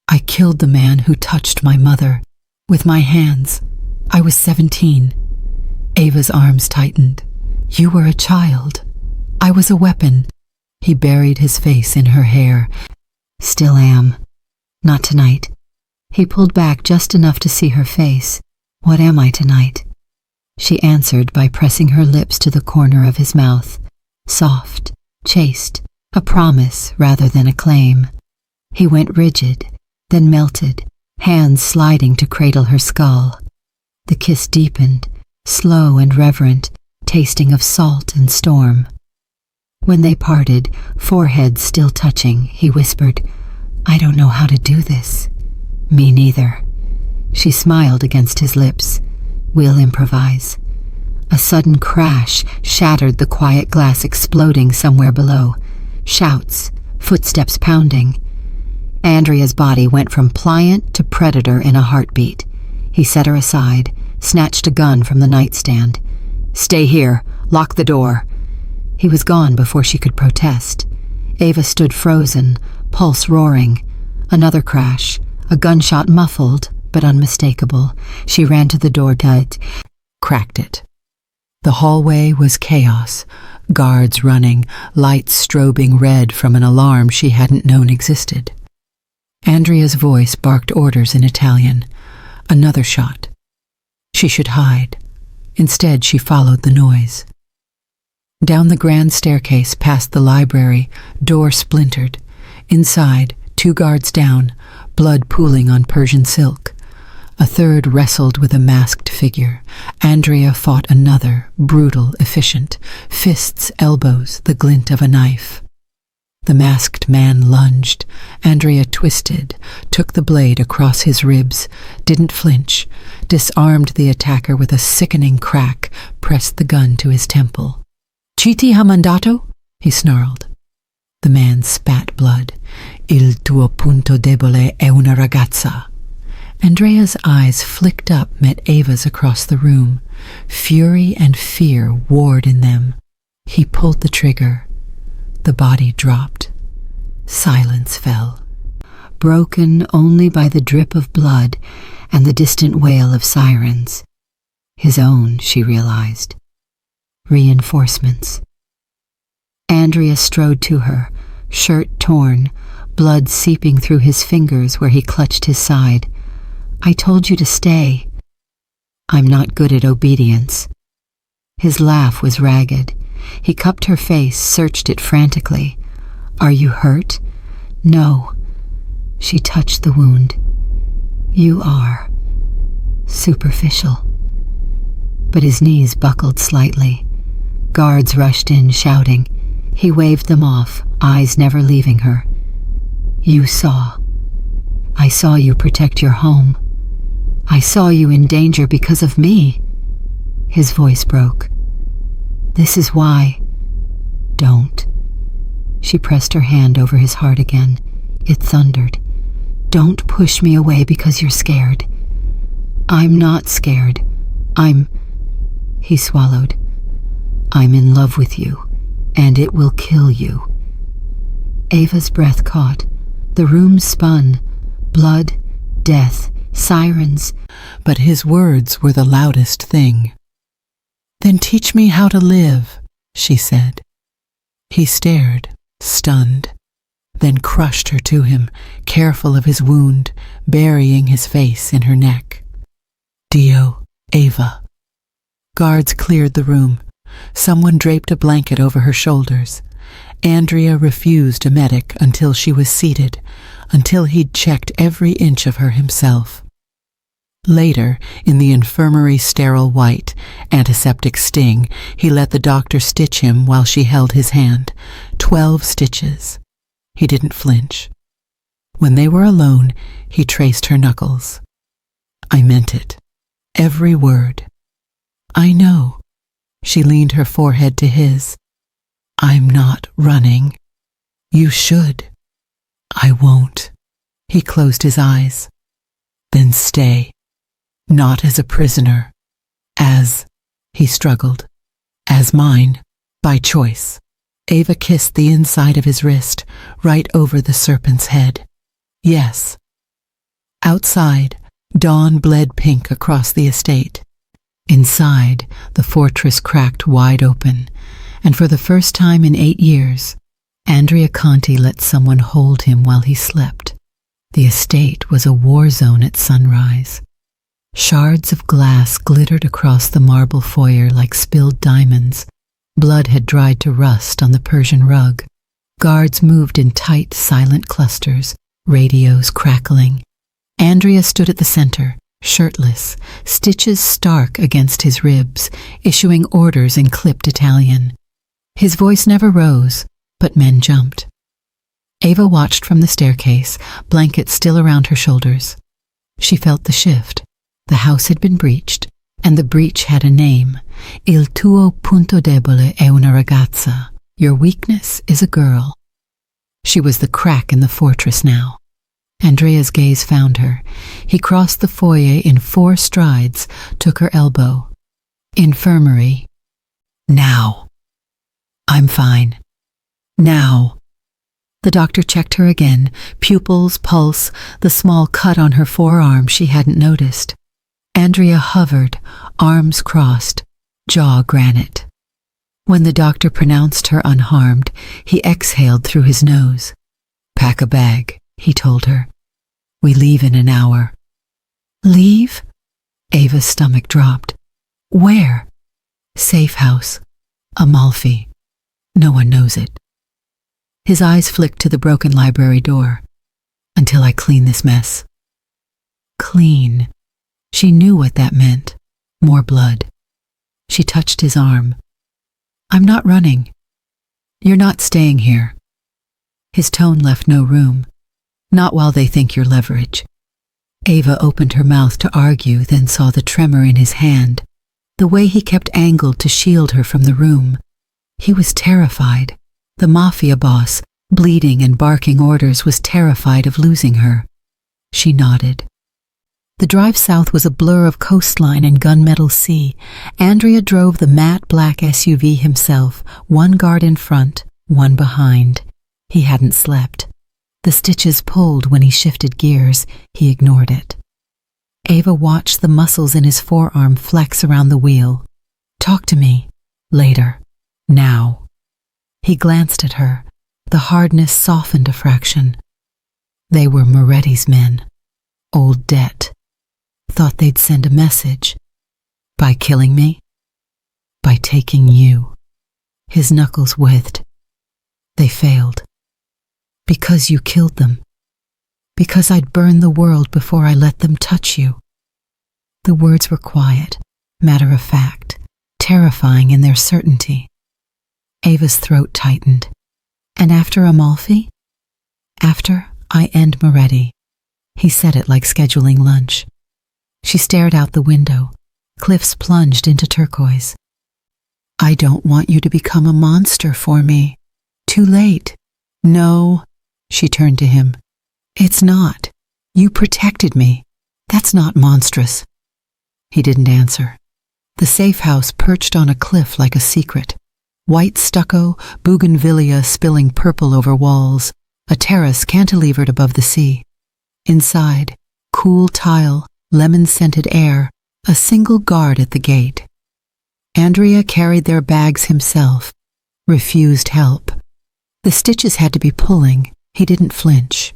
"I killed the man who touched my mother. With my hands. I was 17. Ava's arms tightened. "You were a child. I was a weapon." He buried his face in her hair. "Still am. Not tonight." He pulled back just enough to see her face. "What am I tonight?" She answered by pressing her lips to the corner of his mouth. Soft, chaste, a promise rather than a claim. He went rigid, then melted, hands sliding to cradle her skull. The kiss deepened, slow and reverent, tasting of salt and storm. When they parted, foreheads still touching, he whispered, "I don't know how to do this." "Me neither." She smiled against his lips. "We'll improvise." A sudden crash shattered the quiet glass, exploding somewhere below. Shouts, footsteps pounding. Andrea's body went from pliant to predator in a heartbeat. He set her aside, snatched a gun from the nightstand. "Stay here. Lock the door." He was gone before she could protest. Ava stood frozen, pulse roaring. Another crash, a gunshot muffled but unmistakable. She ran to the door, cracked it. The hallway was chaos, guards running, lights strobing red from an alarm she hadn't known existed. Andrea's voice barked orders in Italian. Another shot. She should hide. Instead, she followed the noise. Down the grand staircase past the library, door splintered. Inside, 2 guards down, blood pooling on Persian silk. A third wrestled with a masked figure. Andrea fought another, brutal, efficient. Fists, elbows, the glint of a knife. The masked man lunged. Andrea twisted, took the blade across his ribs, didn't flinch, disarmed the attacker with a sickening crack, pressed the gun to his temple. "Chiti ha mandato?" he snarled. The man spat blood. "Il tuo punto debole è una ragazza." Andrea's eyes flicked up, met Ava's across the room. Fury and fear warred in them. He pulled the trigger. The body dropped. Silence fell, broken only by the drip of blood and the distant wail of sirens. His own, she realized. Reinforcements. Andrea strode to her, shirt torn, blood seeping through his fingers where he clutched his side. "I told you to stay." "I'm not good at obedience." His laugh was ragged. He cupped her face, searched it frantically. "Are you hurt?" "No." She touched the wound. "You are. Superficial." But his knees buckled slightly. Guards rushed in, shouting. He waved them off, eyes never leaving her. "You saw. I saw you protect your home. I saw you in danger because of me." His voice broke. "This is why." "Don't." She pressed her hand over his heart again. It thundered. "Don't push me away because you're scared." "I'm not scared. He swallowed. "I'm in love with you, and it will kill you." Ava's breath caught. The room spun. Blood, death, sirens. But his words were the loudest thing. "Then teach me how to live," she said. He stared, stunned, then crushed her to him, careful of his wound, burying his face in her neck. "Dio, Ava." Guards cleared the room. Someone draped a blanket over her shoulders. Andrea refused a medic until she was seated, until he'd checked every inch of her himself. Later, in the infirmary's sterile white, antiseptic sting, he let the doctor stitch him while she held his hand. 12 stitches. He didn't flinch. When they were alone, he traced her knuckles. "I meant it. Every word." "I know." She leaned her forehead to his. "I'm not running." "You should." "I won't." He closed his eyes. "Then stay. Not as a prisoner. He struggled. "As mine, by choice." Ava kissed the inside of his wrist, right over the serpent's head. "Yes." Outside, dawn bled pink across the estate. Inside, the fortress cracked wide open, and for the first time in 8 years, Andrea Conti let someone hold him while he slept. The estate was a war zone at sunrise. Shards of glass glittered across the marble foyer like spilled diamonds. Blood had dried to rust on the Persian rug. Guards moved in tight, silent clusters, radios crackling. Andrea stood at the center, shirtless, stitches stark against his ribs, issuing orders in clipped Italian. His voice never rose, but men jumped. Ava watched from the staircase, blankets still around her shoulders. She felt the shift. The house had been breached, and the breach had a name. Il tuo punto debole è una ragazza. Your weakness is a girl. She was the crack in the fortress now. Andrea's gaze found her. He crossed the foyer in 4 strides, took her elbow. "Infirmary." "Now." "I'm fine." "Now." The doctor checked her again, pupils, pulse, the small cut on her forearm she hadn't noticed. Andrea hovered, arms crossed, jaw granite. When the doctor pronounced her unharmed, he exhaled through his nose. "Pack a bag," he told her. "We leave in an hour." "Leave?" Ava's stomach dropped. "Where?" "Safe house. Amalfi. No one knows it." His eyes flicked to the broken library door. "Until I clean this mess." Clean. She knew what that meant. More blood. She touched his arm. "I'm not running. You're not staying here." His tone left no room. Not while they think you're leverage. Ava opened her mouth to argue, then saw the tremor in his hand, the way he kept angled to shield her from the room. He was terrified. The mafia boss, bleeding and barking orders, was terrified of losing her. She nodded. The drive south was a blur of coastline and gunmetal sea. Andrea drove the matte black SUV himself, one guard in front, one behind. He hadn't slept. The stitches pulled when he shifted gears. He ignored it. Ava watched the muscles in his forearm flex around the wheel. "Talk to me. Later. Now." He glanced at her. The hardness softened a fraction. They were Moretti's men. Old debt. Thought they'd send a message. By killing me? By taking you. His knuckles writhed. They failed. Because you killed them. Because I'd burn the world before I let them touch you. The words were quiet, matter of fact, terrifying in their certainty. Ava's throat tightened. And after Amalfi? After I end Moretti. He said it like scheduling lunch. She stared out the window. Cliffs plunged into turquoise. I don't want you to become a monster for me. Too late. No. She turned to him. It's not. You protected me. That's not monstrous. He didn't answer. The safe house perched on a cliff like a secret. White stucco, bougainvillea spilling purple over walls, a terrace cantilevered above the sea. Inside, cool tile, lemon-scented air, a single guard at the gate. Andrea carried their bags himself, refused help. The stitches had to be pulling. He didn't flinch.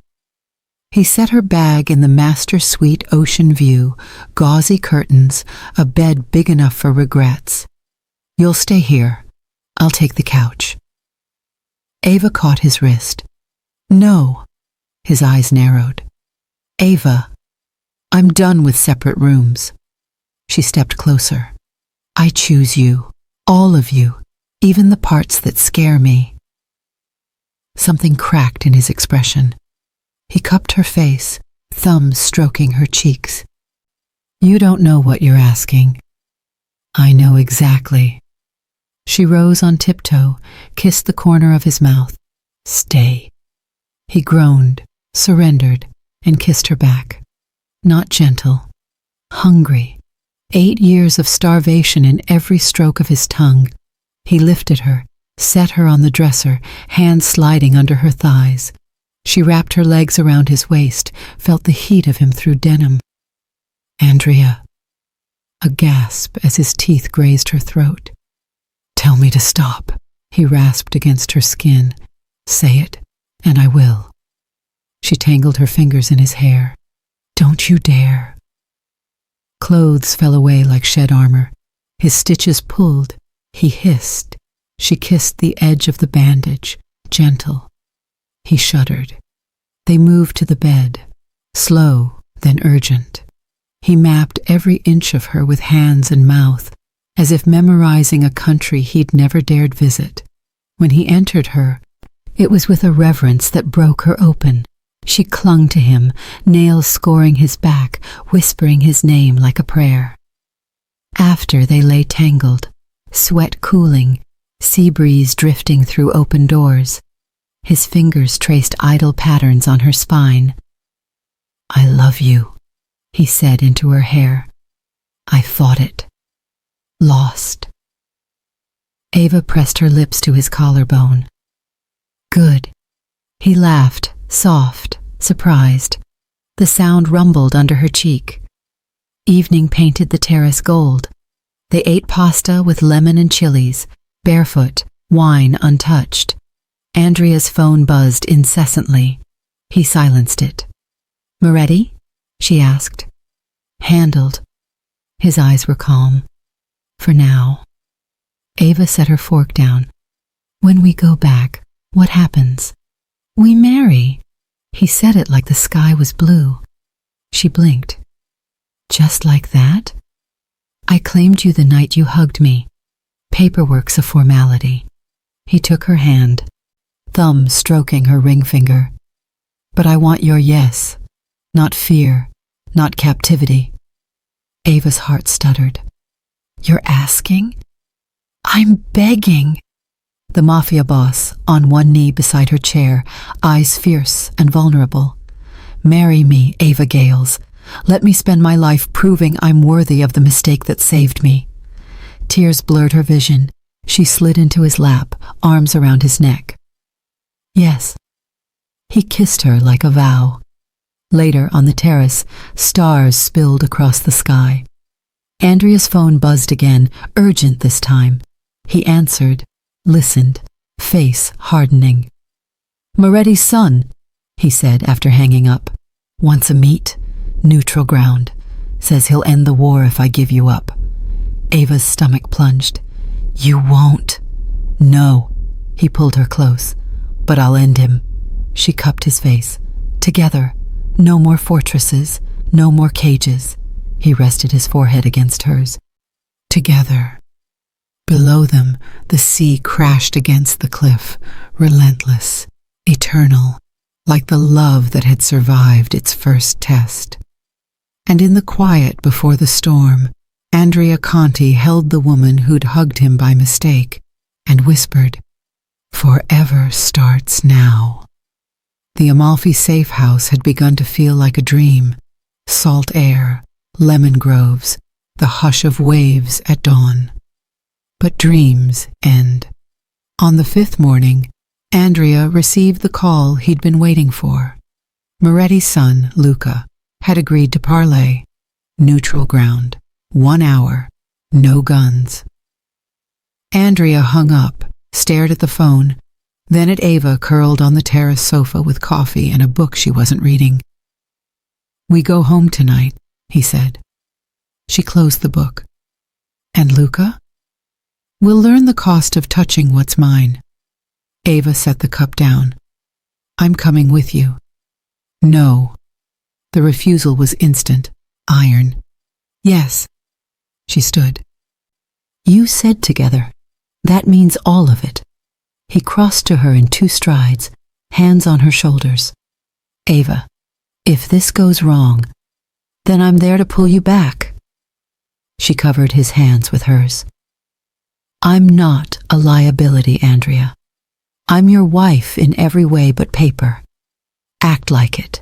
He set her bag in the master suite ocean view, gauzy curtains, a bed big enough for regrets. You'll stay here. I'll take the couch. Ava caught his wrist. No. His eyes narrowed. Ava, I'm done with separate rooms. She stepped closer. I choose you, all of you, even the parts that scare me. Something cracked in his expression. He cupped her face, thumbs stroking her cheeks. You don't know what you're asking. I know exactly. She rose on tiptoe, kissed the corner of his mouth. Stay. He groaned, surrendered, and kissed her back. Not gentle. Hungry. 8 years of starvation in every stroke of his tongue. He lifted her, set her on the dresser, hands sliding under her thighs. She wrapped her legs around his waist, felt the heat of him through denim. Andrea. A gasp as his teeth grazed her throat. Tell me to stop, he rasped against her skin. Say it, and I will. She tangled her fingers in his hair. Don't you dare. Clothes fell away like shed armor. His stitches pulled. He hissed. She kissed the edge of the bandage, gentle. He shuddered. They moved to the bed, slow, then urgent. He mapped every inch of her with hands and mouth, as if memorizing a country he'd never dared visit. When he entered her, it was with a reverence that broke her open. She clung to him, nails scoring his back, whispering his name like a prayer. After they lay tangled, sweat cooling, sea breeze drifting through open doors. His fingers traced idle patterns on her spine. I love you, he said into her hair. I fought it. Lost. Ava pressed her lips to his collarbone. Good. He laughed, soft, surprised. The sound rumbled under her cheek. Evening painted the terrace gold. They ate pasta with lemon and chilies, barefoot, wine untouched. Andrea's phone buzzed incessantly. He silenced it. Moretti? She asked. Handled. His eyes were calm. For now. Ava set her fork down. When we go back, what happens? We marry. He said it like the sky was blue. She blinked. Just like that? I claimed you the night you hugged me. Paperwork's a formality. He took her hand. thumb stroking her ring finger. But I want your yes, not fear, not captivity. Ava's heart stuttered. You're asking? I'm begging. The mafia boss, on one knee beside her chair, eyes fierce and vulnerable. Marry me, Ava Gales. Let me spend my life proving I'm worthy of the mistake that saved me. Tears blurred her vision. She slid into his lap, arms around his neck. Yes. He kissed her like a vow. Later, on the terrace, stars spilled across the sky. Andrea's phone buzzed again, urgent this time. He answered, listened, face hardening. Moretti's son, he said after hanging up. Wants a meet, neutral ground. Says he'll end the war if I give you up. Ava's stomach plunged. You won't. No. He pulled her close. But I'll end him. She cupped his face. Together. No more fortresses. No more cages. He rested his forehead against hers. Together. Below them, the sea crashed against the cliff, relentless, eternal, like the love that had survived its first test. And in the quiet before the storm, Andrea Conti held the woman who'd hugged him by mistake and whispered, Forever starts now. The Amalfi safe house had begun to feel like a dream. Salt air, lemon groves, the hush of waves at dawn. But dreams end. On the fifth morning, Andrea received the call he'd been waiting for. Moretti's son, Luca, had agreed to parley. Neutral ground. 1 hour. No guns. Andrea hung up, stared at the phone, then at Ava curled on the terrace sofa with coffee and a book she wasn't reading. We go home tonight, he said. She closed the book. And Luca? We'll learn the cost of touching what's mine. Ava set the cup down. I'm coming with you. No. The refusal was instant, iron. Yes. She stood. You said together. That means all of it. He crossed to her in 2 strides, hands on her shoulders. Ava, if this goes wrong, then I'm there to pull you back. She covered his hands with hers. I'm not a liability, Andrea. I'm your wife in every way but paper. Act like it.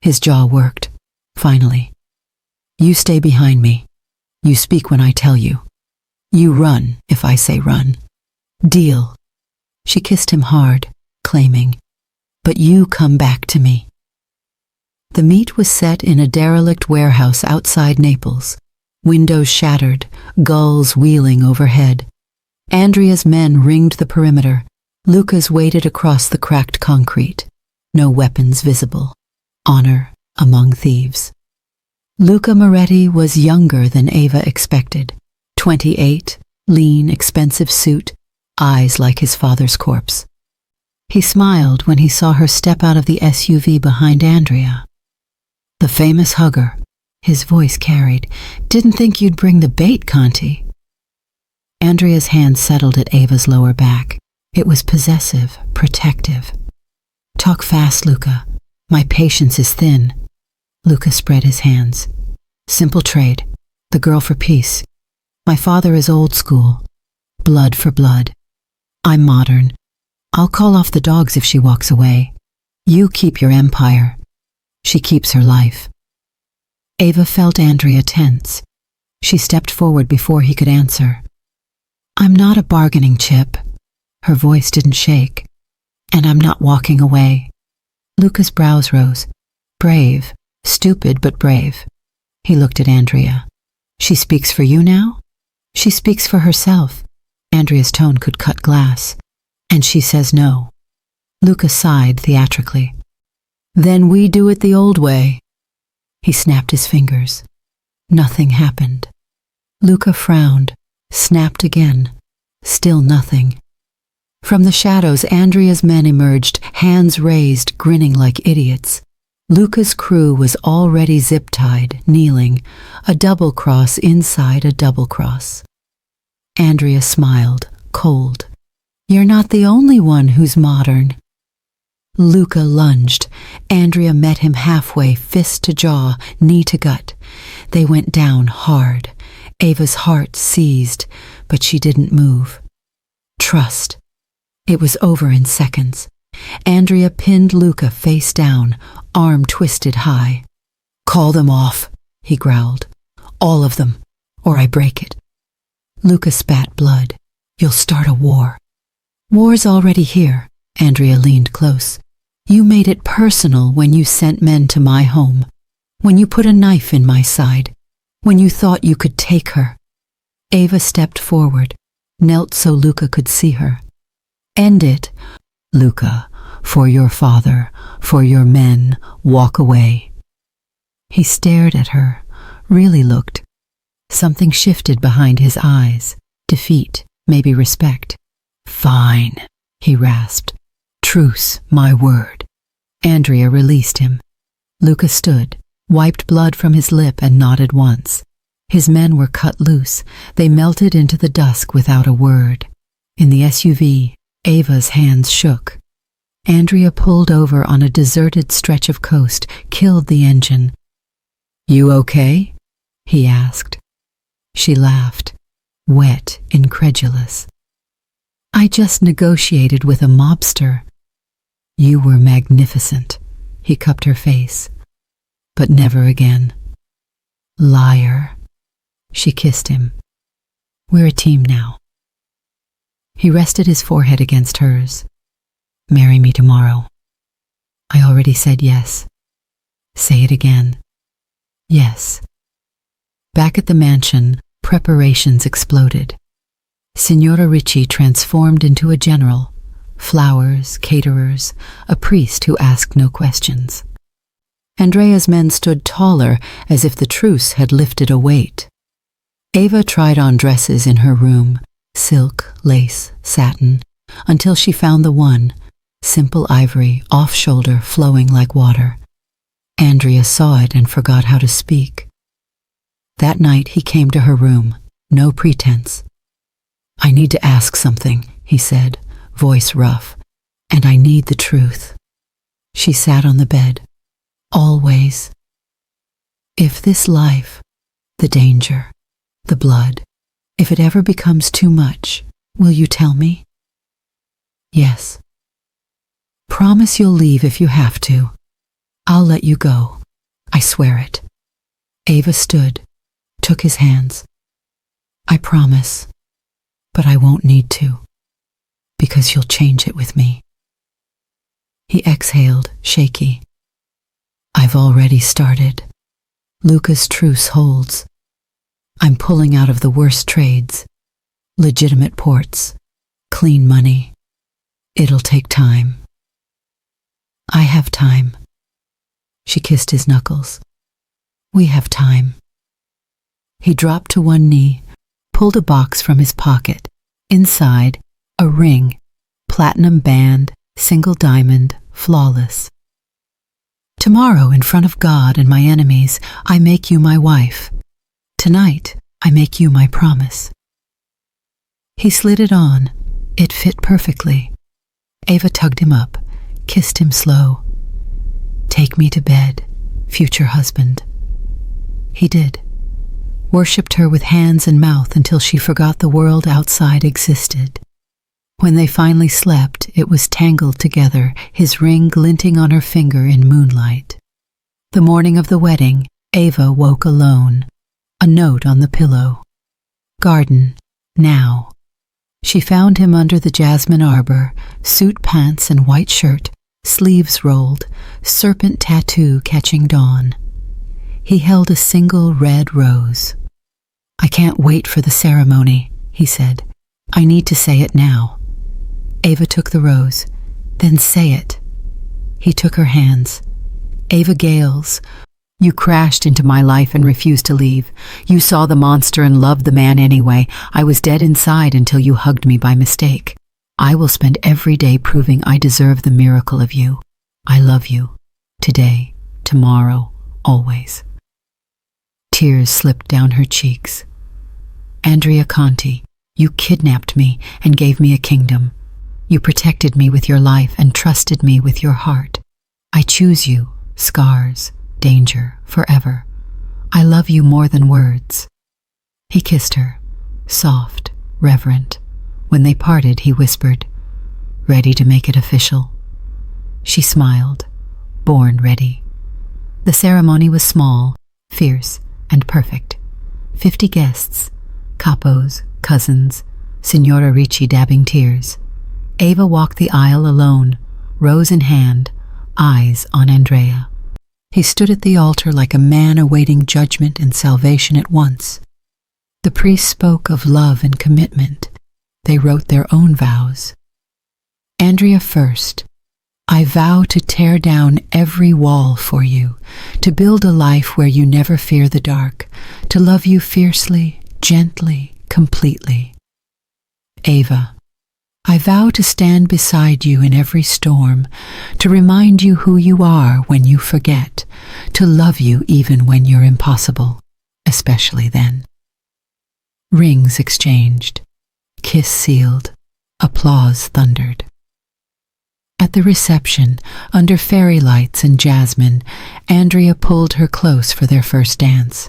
His jaw worked, finally. You stay behind me. You speak when I tell you. You run if I say run. Deal. She kissed him hard, claiming, But you come back to me. The meet was set in a derelict warehouse outside Naples. Windows shattered, gulls wheeling overhead. Andrea's men ringed the perimeter. Luca's waited across the cracked concrete. No weapons visible. Honor among thieves. Luca Moretti was younger than Ava expected. 28, lean, expensive suit, eyes like his father's corpse. He smiled when he saw her step out of the SUV behind Andrea. The famous hugger, his voice carried, didn't think you'd bring the bait, Conti. Andrea's hand settled at Ava's lower back. It was possessive, protective. Talk fast, Luca. My patience is thin. Luca spread his hands. Simple trade. The girl for peace. My father is old school. Blood for blood. I'm modern. I'll call off the dogs if she walks away. You keep your empire. She keeps her life. Ava felt Andrea tense. She stepped forward before he could answer. I'm not a bargaining chip. Her voice didn't shake. And I'm not walking away. Luca's brows rose. Brave. Stupid, but brave. He looked at Andrea. She speaks for you now? She speaks for herself. Andrea's tone could cut glass. And she says no. Luca sighed theatrically. Then we do it the old way. He snapped his fingers. Nothing happened. Luca frowned, snapped again. Still nothing. From the shadows, Andrea's men emerged, hands raised, grinning like idiots. Luca's crew was already zip-tied, kneeling, a double cross inside a double cross. Andrea smiled, cold. You're not the only one who's modern. Luca lunged. Andrea met him halfway, fist to jaw, knee to gut. They went down hard. Ava's heart seized, but she didn't move. Trust. It was over in seconds. Andrea pinned Luca face down, arm twisted high. Call them off, he growled. All of them, or I break it. Luca spat blood. You'll start a war. War's already here. Andrea leaned close. You made it personal when you sent men to my home, when you put a knife in my side, when you thought you could take her. Ava stepped forward, knelt so Luca could see her. End it. Luca, for your father, for your men, walk away. He stared at her, really looked. Something shifted behind his eyes. Defeat, maybe respect. Fine, he rasped. Truce, my word. Andrea released him. Luca stood, wiped blood from his lip and nodded once. His men were cut loose. They melted into the dusk without a word. In the SUV, Ava's hands shook. Andrea pulled over on a deserted stretch of coast, killed the engine. You okay? He asked. She laughed, wet, incredulous. I just negotiated with a mobster. You were magnificent. He cupped her face. But never again. Liar. She kissed him. We're a team now. He rested his forehead against hers. Marry me tomorrow. I already said yes. Say it again. Yes. Back at the mansion, preparations exploded. Signora Ricci transformed into a general. Flowers, caterers, a priest who asked no questions. Andrea's men stood taller, as if the truce had lifted a weight. Ava tried on dresses in her room, silk, lace, satin, until she found the one, simple ivory, off-shoulder, flowing like water. Andrea saw it and forgot how to speak. That night he came to her room, no pretense. I need to ask something, he said, voice rough, and I need the truth. She sat on the bed. Always. If this life, the danger, the blood, if it ever becomes too much, will you tell me? Yes. Promise you'll leave if you have to. I'll let you go. I swear it. Ava stood, took his hands. I promise, but I won't need to, because you'll change it with me. He exhaled, shaky. I've already started. Luca's truce holds. I'm pulling out of the worst trades, legitimate ports, clean money. It'll take time. I have time. She kissed his knuckles. We have time. He dropped to one knee, pulled a box from his pocket. Inside, a ring, platinum band, single diamond, flawless. Tomorrow, in front of God and my enemies, I make you my wife. Tonight, I make you my promise. He slid it on. It fit perfectly. Ava tugged him up, kissed him slow. Take me to bed, future husband. He did. Worshipped her with hands and mouth until she forgot the world outside existed. When they finally slept, it was tangled together, his ring glinting on her finger in moonlight. The morning of the wedding, Ava woke alone. A note on the pillow. Garden, now. She found him under the jasmine arbor, suit pants and white shirt, sleeves rolled, serpent tattoo catching dawn. He held a single red rose. I can't wait for the ceremony, he said. I need to say it now. Ava took the rose. Then say it. He took her hands. Ava Gales, you crashed into my life and refused to leave. You saw the monster and loved the man anyway. I was dead inside until you hugged me by mistake. I will spend every day proving I deserve the miracle of you. I love you. Today, tomorrow, always. Tears slipped down her cheeks. Andrea Conti, you kidnapped me and gave me a kingdom. You protected me with your life and trusted me with your heart. I choose you, scars, danger, forever. I love you more than words." He kissed her, soft, reverent. When they parted, he whispered, "Ready to make it official?" She smiled, born ready. The ceremony was small, fierce, and perfect. 50 guests, capos, cousins, Signora Ricci dabbing tears. Eva walked the aisle alone, rose in hand, eyes on Andrea. He stood at the altar like a man awaiting judgment and salvation at once. The priest spoke of love and commitment. They wrote their own vows. Andrea first. "I vow to tear down every wall for you, to build a life where you never fear the dark, to love you fiercely, gently, completely." Eva. "I vow to stand beside you in every storm, to remind you who you are when you forget, to love you even when you're impossible, especially then." Rings exchanged, kiss sealed, applause thundered. At the reception, under fairy lights and jasmine, Andrea pulled her close for their first dance.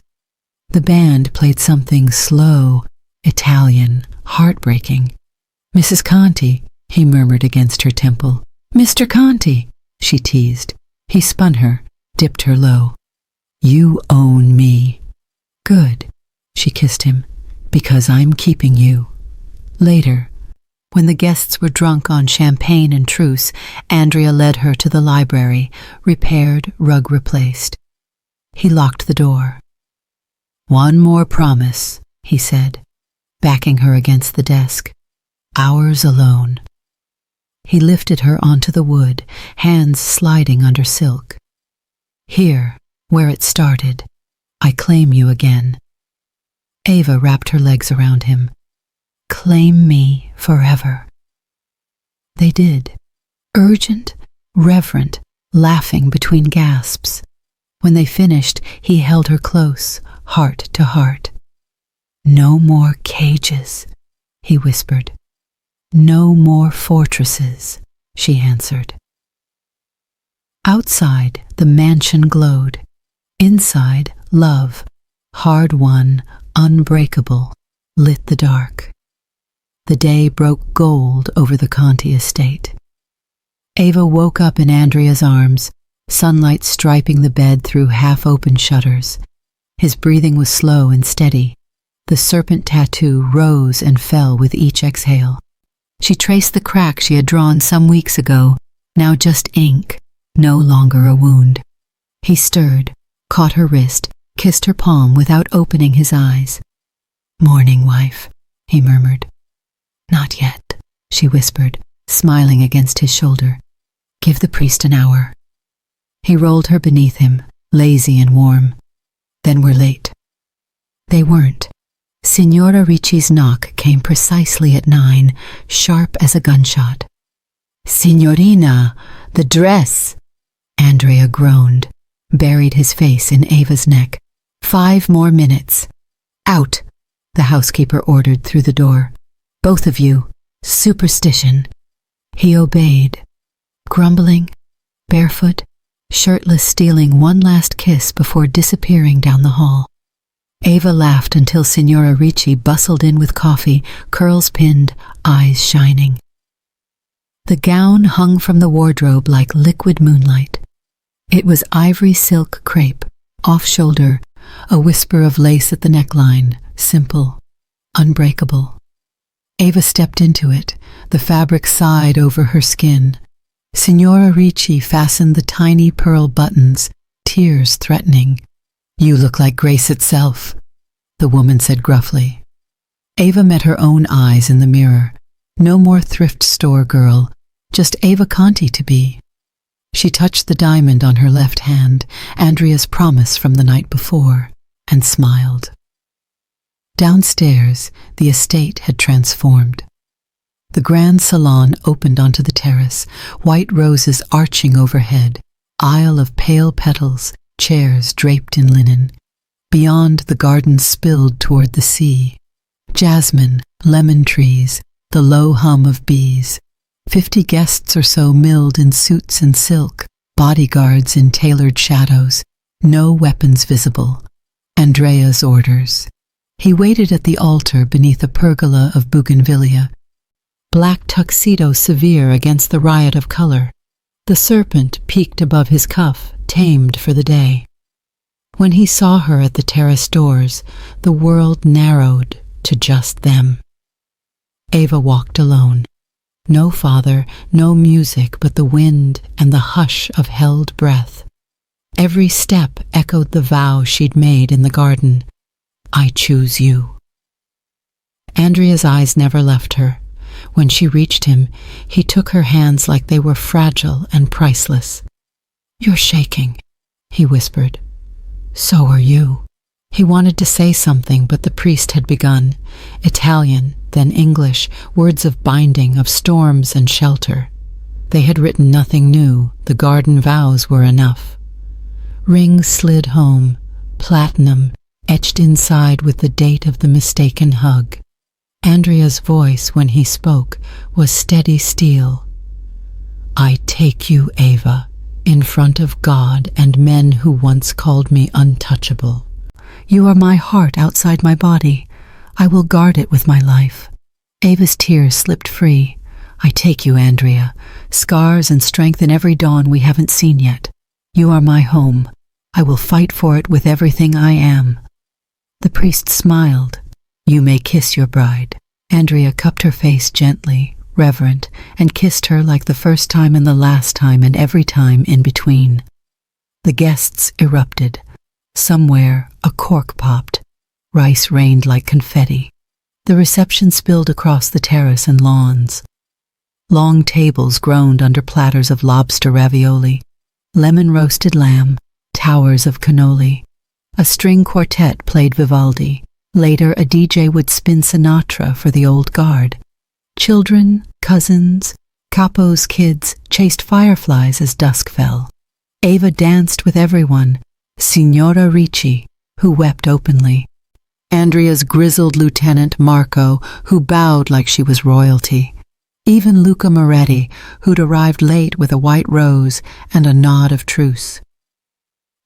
The band played something slow, Italian, heartbreaking. "Mrs. Conti," he murmured against her temple. "Mr. Conti," she teased. He spun her, dipped her low. "You own me." "Good," she kissed him, "because I'm keeping you." Later, when the guests were drunk on champagne and truce, Andrea led her to the library, repaired, rug replaced. He locked the door. "One more promise," he said, backing her against the desk. "Ours alone." He lifted her onto the wood, hands sliding under silk. "Here, where it started, I claim you again." Eva wrapped her legs around him. "Claim me forever." They did, urgent, reverent, laughing between gasps. When they finished, he held her close, heart to heart. "No more cages," he whispered. "No more fortresses," she answered. Outside, the mansion glowed. Inside, love, hard-won, unbreakable, lit the dark. The day broke gold over the Conti estate. Eva woke up in Andrea's arms, sunlight striping the bed through half-open shutters. His breathing was slow and steady. The serpent tattoo rose and fell with each exhale. She traced the crack she had drawn some weeks ago, now just ink, no longer a wound. He stirred, caught her wrist, kissed her palm without opening his eyes. "Morning, wife," he murmured. "Not yet," she whispered, smiling against his shoulder. "Give the priest an hour." He rolled her beneath him, lazy and warm. "Then we're late." They weren't. Signora Ricci's knock came precisely at 9, sharp as a gunshot. "Signorina, the dress!" Andrea groaned, buried his face in Eva's neck. 5 more minutes. "Out," the housekeeper ordered through the door. "Both of you. Superstition." He obeyed, grumbling, barefoot, shirtless, stealing one last kiss before disappearing down the hall. Eva laughed until Signora Ricci bustled in with coffee, curls pinned, eyes shining. The gown hung from the wardrobe like liquid moonlight. It was ivory silk crepe, off-shoulder, a whisper of lace at the neckline, simple, unbreakable. Eva stepped into it, the fabric sighed over her skin. Signora Ricci fastened the tiny pearl buttons, tears threatening. "You look like grace itself," the woman said gruffly. Eva met her own eyes in the mirror. No more thrift store girl, just Eva Conti to be. She touched the diamond on her left hand, Andrea's promise from the night before, and smiled. Downstairs, the estate had transformed. The grand salon opened onto the terrace, white roses arching overhead, aisle of pale petals, chairs draped in linen. Beyond, the garden spilled toward the sea. Jasmine, lemon trees, the low hum of bees. 50 guests or so milled in suits and silk, bodyguards in tailored shadows, no weapons visible. Andrea's orders. He waited at the altar beneath a pergola of bougainvillea, black tuxedo severe against the riot of color. The serpent peaked above his cuff, tamed for the day. When he saw her at the terrace doors, the world narrowed to just them. Ava walked alone. No father, no music but the wind and the hush of held breath. Every step echoed the vow she'd made in the garden. I choose you. Andrea's eyes never left her. When she reached him, he took her hands like they were fragile and priceless. You're shaking, he whispered. So are you. He wanted to say something, but the priest had begun. Italian, then English, words of binding, of storms and shelter. They had written nothing new. The garden vows were enough. Rings slid home, platinum, etched inside with the date of the mistaken hug. Andrea's voice, when he spoke, was steady steel. I take you, Ava, in front of God and men who once called me untouchable. You are my heart outside my body. I will guard it with my life. Ava's tears slipped free. I take you, Andrea. Scars and strength in every dawn we haven't seen yet. You are my home. I will fight for it with everything I am. The priest smiled. You may kiss your bride. Andrea cupped her face gently, reverent, and kissed her like the first time and the last time and every time in between. The guests erupted. Somewhere a cork popped. Rice rained like confetti. The reception spilled across the terrace and lawns. Long tables groaned under platters of lobster ravioli, lemon-roasted lamb, towers of cannoli. A string quartet played Vivaldi. Later, a DJ would spin Sinatra for the old guard. Children, cousins, Capo's kids chased fireflies as dusk fell. Ava danced with everyone, Signora Ricci, who wept openly, Andrea's grizzled lieutenant Marco, who bowed like she was royalty, even Luca Moretti, who'd arrived late with a white rose and a nod of truce.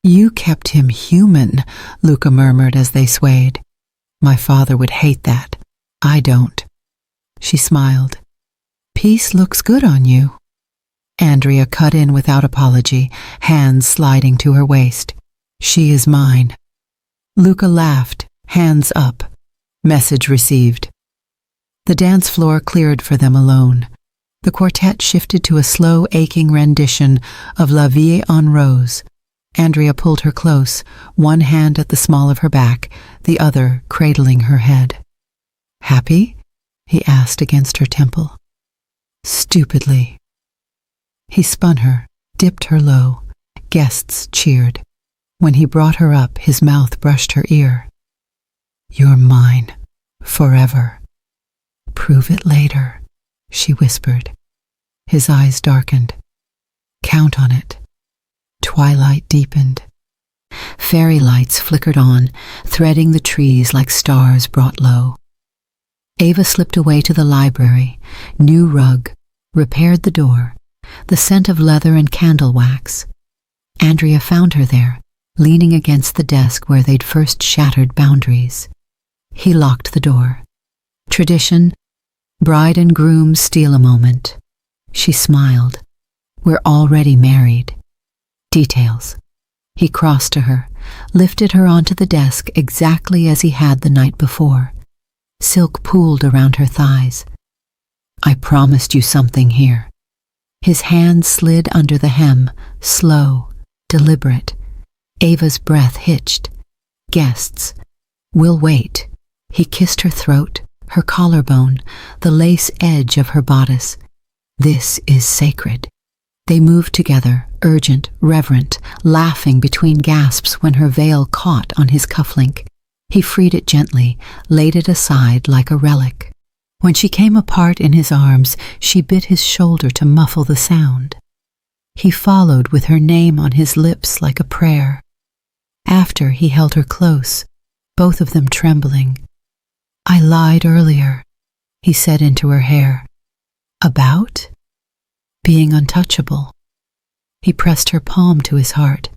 You kept him human, Luca murmured as they swayed. My father would hate that. I don't. She smiled. Peace looks good on you. Andrea cut in without apology, hands sliding to her waist. She is mine. Luca laughed, hands up. Message received. The dance floor cleared for them alone. The quartet shifted to a slow, aching rendition of La Vie en Rose. Andrea pulled her close, one hand at the small of her back, the other cradling her head. Happy? He asked against her temple. Stupidly. He spun her, dipped her low. Guests cheered. When he brought her up, his mouth brushed her ear. You're mine, forever. Prove it later, she whispered. His eyes darkened. Count on it. Twilight deepened. Fairy lights flickered on, threading the trees like stars brought low. Ava slipped away to the library, new rug, repaired the door, the scent of leather and candle wax. Andrea found her there, leaning against the desk where they'd first shattered boundaries. He locked the door. Tradition, bride and groom steal a moment. She smiled. We're already married. Details. He crossed to her, lifted her onto the desk exactly as he had the night before. Silk pooled around her thighs. I promised you something here. His hand slid under the hem, slow, deliberate. Ava's breath hitched. Guests. We'll wait. He kissed her throat, her collarbone, the lace edge of her bodice. This is sacred. They moved together, urgent, reverent, laughing between gasps when her veil caught on his cufflink. He freed it gently, laid it aside like a relic. When she came apart in his arms, she bit his shoulder to muffle the sound. He followed with her name on his lips like a prayer. After, he held her close, both of them trembling. I lied earlier, he said into her hair. About? being untouchable. He pressed her palm to his heart.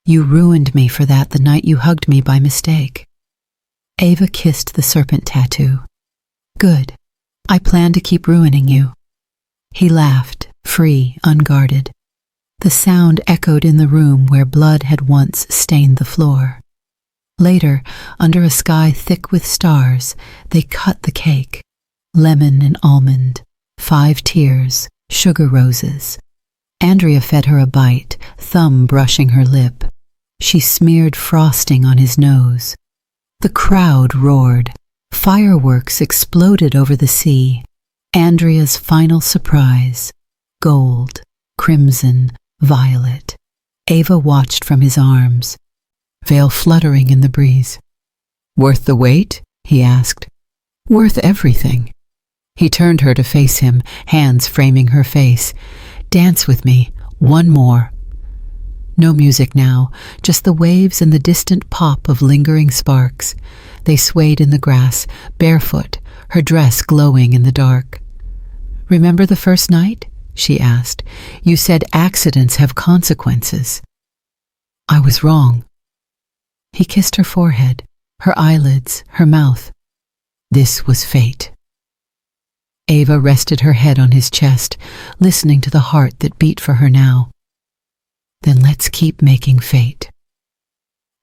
You ruined me for that the night you hugged me by mistake. Ava kissed the serpent tattoo. Good. I plan to keep ruining you. He laughed, free, unguarded. The sound echoed in the room where blood had once stained the floor. Later, under a sky thick with stars, they cut the cake. Lemon and almond, 5 tiers, sugar roses. Andrea fed her a bite, thumb brushing her lip. She smeared frosting on his nose. The crowd roared. Fireworks exploded over the sea. Andrea's final surprise. Gold, crimson, violet. Ava watched from his arms, veil fluttering in the breeze. Worth the wait? He asked. Worth everything. He turned her to face him, hands framing her face. Dance with me, one more. No music now, just the waves and the distant pop of lingering sparks. They swayed in the grass, barefoot, her dress glowing in the dark. Remember the first night? She asked. You said accidents have consequences. I was wrong. He kissed her forehead, her eyelids, her mouth. This was fate. Ava rested her head on his chest, listening to the heart that beat for her now. Then let's keep making fate.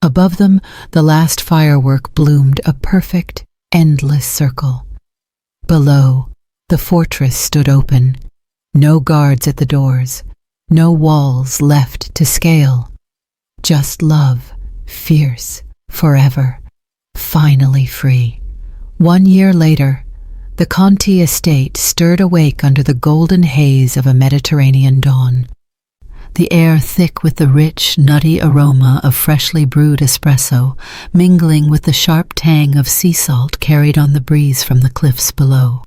Above them, the last firework bloomed a perfect, endless circle. Below, the fortress stood open. No guards at the doors, no walls left to scale. Just love, fierce, forever, finally free. 1 year later, the Conti estate stirred awake under the golden haze of a Mediterranean dawn. The air thick with the rich, nutty aroma of freshly brewed espresso, mingling with the sharp tang of sea salt carried on the breeze from the cliffs below.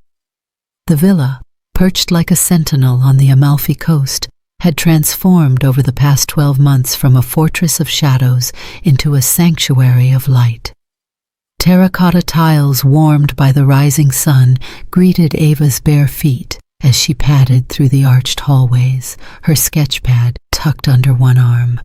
The villa, perched like a sentinel on the Amalfi coast, had transformed over the past 12 months from a fortress of shadows into a sanctuary of light. Terracotta tiles warmed by the rising sun greeted Ava's bare feet as she padded through the arched hallways, her sketchpad tucked under one arm.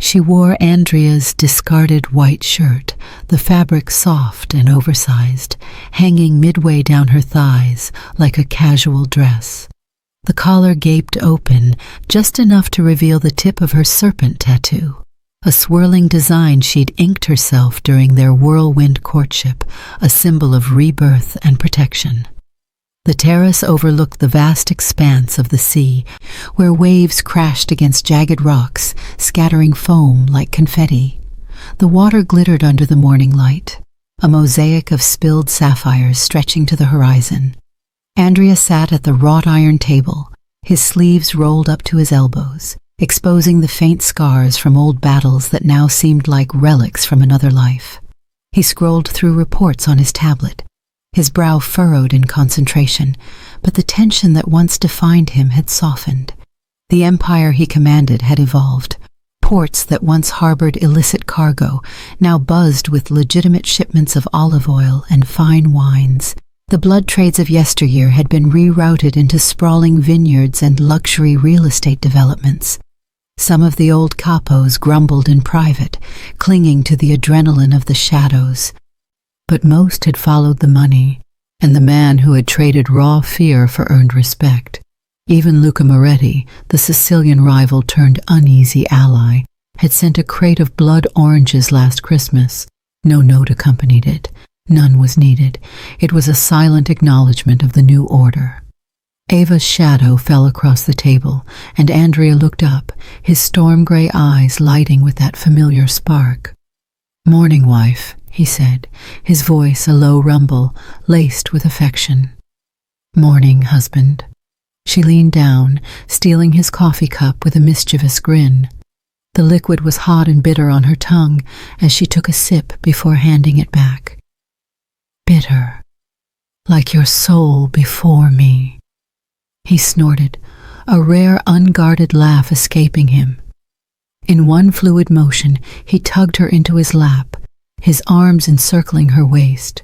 She wore Andrea's discarded white shirt, the fabric soft and oversized, hanging midway down her thighs like a casual dress. The collar gaped open, just enough to reveal the tip of her serpent tattoo, a swirling design she'd inked herself during their whirlwind courtship, a symbol of rebirth and protection. The terrace overlooked the vast expanse of the sea, where waves crashed against jagged rocks, scattering foam like confetti. The water glittered under the morning light, a mosaic of spilled sapphires stretching to the horizon. Andrea sat at the wrought iron table, his sleeves rolled up to his elbows, exposing the faint scars from old battles that now seemed like relics from another life. He scrolled through reports on his tablet, his brow furrowed in concentration, but the tension that once defined him had softened. The empire he commanded had evolved. Ports that once harbored illicit cargo now buzzed with legitimate shipments of olive oil and fine wines. The blood trades of yesteryear had been rerouted into sprawling vineyards and luxury real estate developments. Some of the old capos grumbled in private, clinging to the adrenaline of the shadows. But most had followed the money, and the man who had traded raw fear for earned respect. Even Luca Moretti, the Sicilian rival turned uneasy ally, had sent a crate of blood oranges last Christmas. No note accompanied it. None was needed. It was a silent acknowledgement of the new order. Ava's shadow fell across the table, and Andrea looked up, his storm-gray eyes lighting with that familiar spark. "Morning, wife," he said, his voice a low rumble, laced with affection. "Morning, husband." She leaned down, stealing his coffee cup with a mischievous grin. The liquid was hot and bitter on her tongue as she took a sip before handing it back. "Bitter, like your soul before me," he snorted, a rare unguarded laugh escaping him. In one fluid motion, he tugged her into his lap, his arms encircling her waist.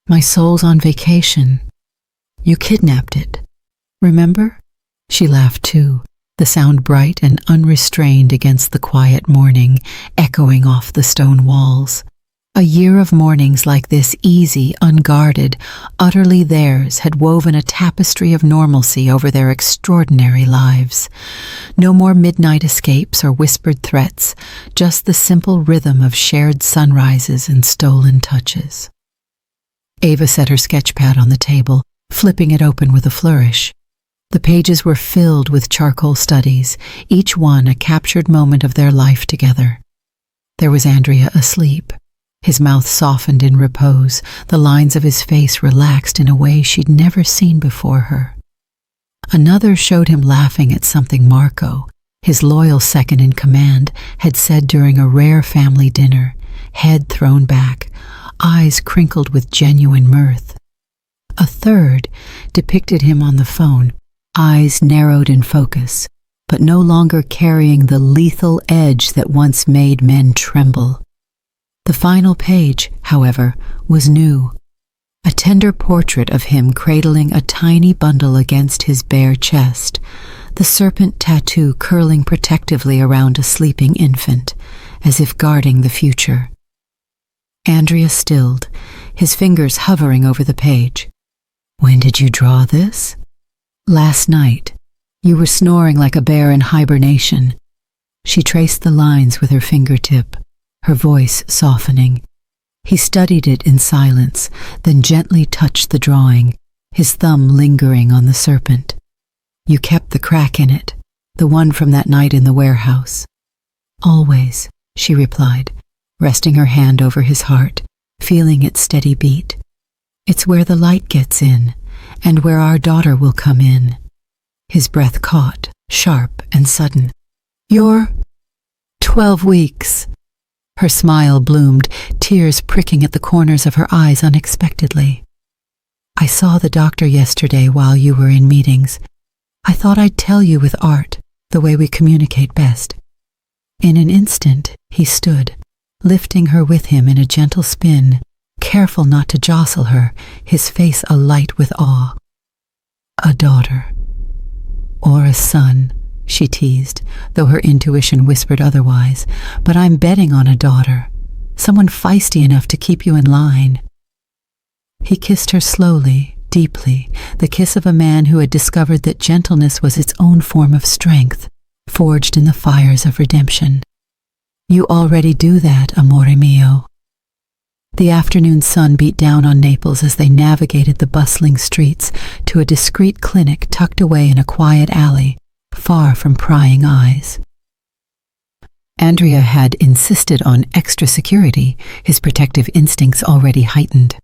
"My soul's on vacation. You kidnapped it, remember? She laughed too, the sound bright and unrestrained against the quiet morning, echoing off the stone walls. A year of mornings like this, easy, unguarded, utterly theirs, had woven a tapestry of normalcy over their extraordinary lives. No more midnight escapes or whispered threats, just the simple rhythm of shared sunrises and stolen touches. Ava set her sketchpad on the table, flipping it open with a flourish. The pages were filled with charcoal studies, each one a captured moment of their life together. There was Andrea asleep. His mouth softened in repose, the lines of his face relaxed in a way she'd never seen before her. Another showed him laughing at something Marco, his loyal second in command, had said during a rare family dinner, head thrown back, eyes crinkled with genuine mirth. A third depicted him on the phone, eyes narrowed in focus, but no longer carrying the lethal edge that once made men tremble. The final page, however, was new. A tender portrait of him cradling a tiny bundle against his bare chest, the serpent tattoo curling protectively around a sleeping infant, as if guarding the future. Andrea stilled, his fingers hovering over the page. "When did you draw this?" "Last night. You were snoring like a bear in hibernation." She traced the lines with her fingertip, her voice softening. He studied it in silence, then gently touched the drawing, his thumb lingering on the serpent. "You kept the crack in it, the one from that night in the warehouse." "Always," she replied, resting her hand over his heart, feeling its steady beat. "It's where the light gets in, and where our daughter will come in." His breath caught, sharp and sudden. "You're 12 weeks." Her smile bloomed, tears pricking at the corners of her eyes unexpectedly. "I saw the doctor yesterday while you were in meetings. I thought I'd tell you with art, the way we communicate best." In an instant, he stood, lifting her with him in a gentle spin, careful not to jostle her, his face alight with awe. "A daughter. Or a son," she teased, though her intuition whispered otherwise. "But I'm betting on a daughter, someone feisty enough to keep you in line." He kissed her slowly, deeply, the kiss of a man who had discovered that gentleness was its own form of strength, forged in the fires of redemption. "You already do that, amore mio." The afternoon sun beat down on Naples as they navigated the bustling streets to a discreet clinic tucked away in a quiet alley, far from prying eyes. Andrea had insisted on extra security, his protective instincts already heightened.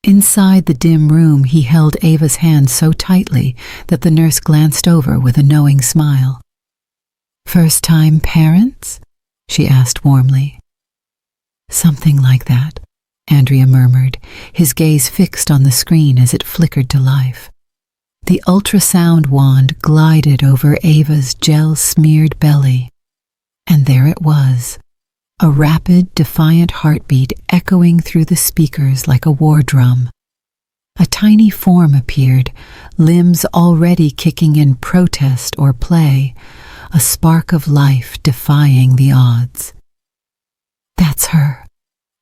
Inside the dim room, he held Ava's hand so tightly that the nurse glanced over with a knowing smile. "First-time parents?" she asked warmly. "Something like that," Andrea murmured, his gaze fixed on the screen as it flickered to life. The ultrasound wand glided over Ava's gel-smeared belly, and there it was, a rapid, defiant heartbeat echoing through the speakers like a war drum. A tiny form appeared, limbs already kicking in protest or play, a spark of life defying the odds. "That's her,"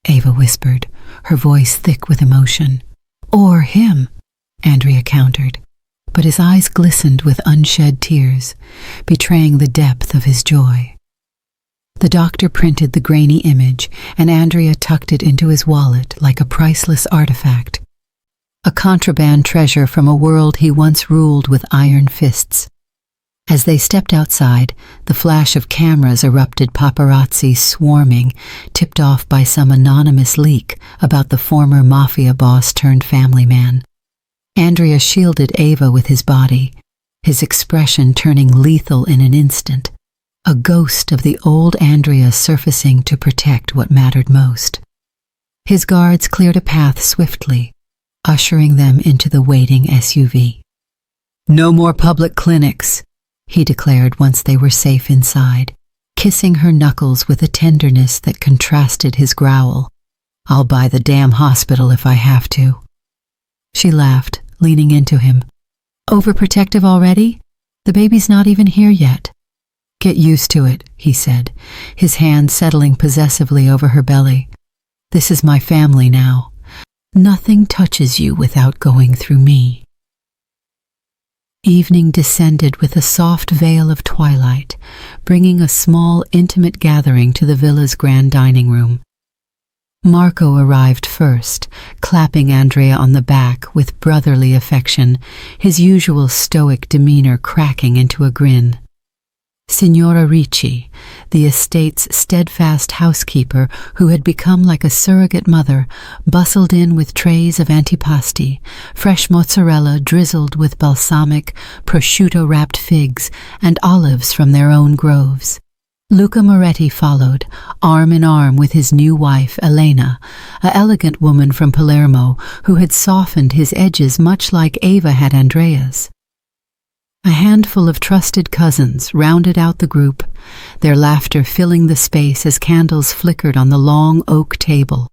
Ava whispered, her voice thick with emotion. "Or him," Andrea countered, but his eyes glistened with unshed tears, betraying the depth of his joy. The doctor printed the grainy image, and Andrea tucked it into his wallet like a priceless artifact, a contraband treasure from a world he once ruled with iron fists. As they stepped outside, the flash of cameras erupted, paparazzi swarming, tipped off by some anonymous leak about the former mafia boss turned family man. Andrea shielded Ava with his body, his expression turning lethal in an instant, a ghost of the old Andrea surfacing to protect what mattered most. His guards cleared a path swiftly, ushering them into the waiting SUV. "No more public clinics," he declared once they were safe inside, kissing her knuckles with a tenderness that contrasted his growl. "I'll buy the damn hospital if I have to." She laughed, leaning into him. "Overprotective already? The baby's not even here yet. Get used to it, he said, his hand settling possessively over her belly. This is my family now. Nothing touches you without going through me. Evening descended with a soft veil of twilight, bringing a small, intimate gathering to the villa's grand dining room. Marco arrived first, clapping Andrea on the back with brotherly affection, his usual stoic demeanor cracking into a grin. Signora Ricci, the estate's steadfast housekeeper who had become like a surrogate mother, bustled in with trays of antipasti, fresh mozzarella drizzled with balsamic, prosciutto-wrapped figs, and olives from their own groves. Luca Moretti followed, arm in arm with his new wife, Elena, an elegant woman from Palermo who had softened his edges much like Ava had Andrea's. A handful of trusted cousins rounded out the group, their laughter filling the space as candles flickered on the long oak table,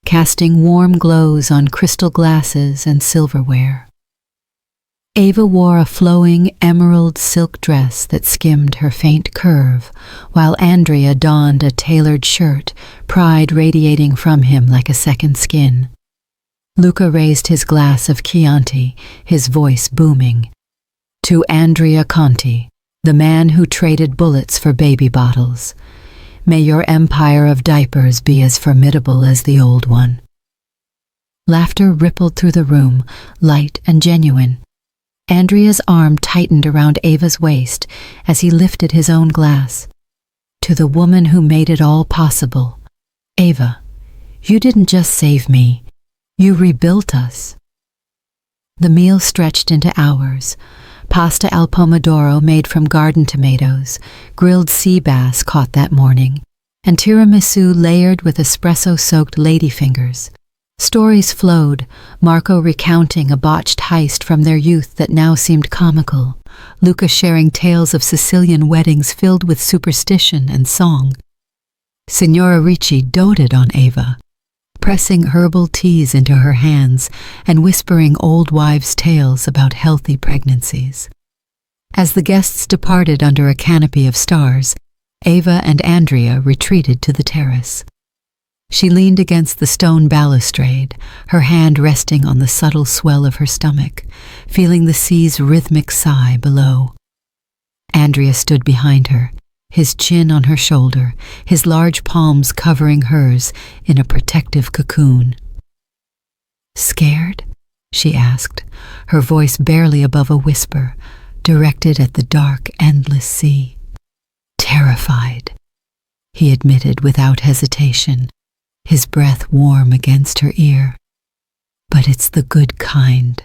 casting warm glows on crystal glasses and silverware. Ava wore a flowing emerald silk dress that skimmed her faint curve, while Andrea donned a tailored shirt, pride radiating from him like a second skin. Luca raised his glass of Chianti, his voice booming. To Andrea Conti, the man who traded bullets for baby bottles. May your empire of diapers be as formidable as the old one. Laughter rippled through the room, light and genuine. Andrea's arm tightened around Ava's waist as he lifted his own glass. To the woman who made it all possible. Ava, you didn't just save me, you rebuilt us. The meal stretched into hours. Pasta al pomodoro made from garden tomatoes, grilled sea bass caught that morning, and tiramisu layered with espresso-soaked ladyfingers. Stories flowed, Marco recounting a botched heist from their youth that now seemed comical, Luca sharing tales of Sicilian weddings filled with superstition and song. Signora Ricci doted on Ava, pressing herbal teas into her hands and whispering old wives' tales about healthy pregnancies. As the guests departed under a canopy of stars, Ava and Andrea retreated to the terrace. She leaned against the stone balustrade, her hand resting on the subtle swell of her stomach, feeling the sea's rhythmic sigh below. Andrea stood behind her, his chin on her shoulder, his large palms covering hers in a protective cocoon. Scared? She asked, her voice barely above a whisper, directed at the dark, endless sea. Terrified, he admitted without hesitation, his breath warm against her ear. But it's the good kind,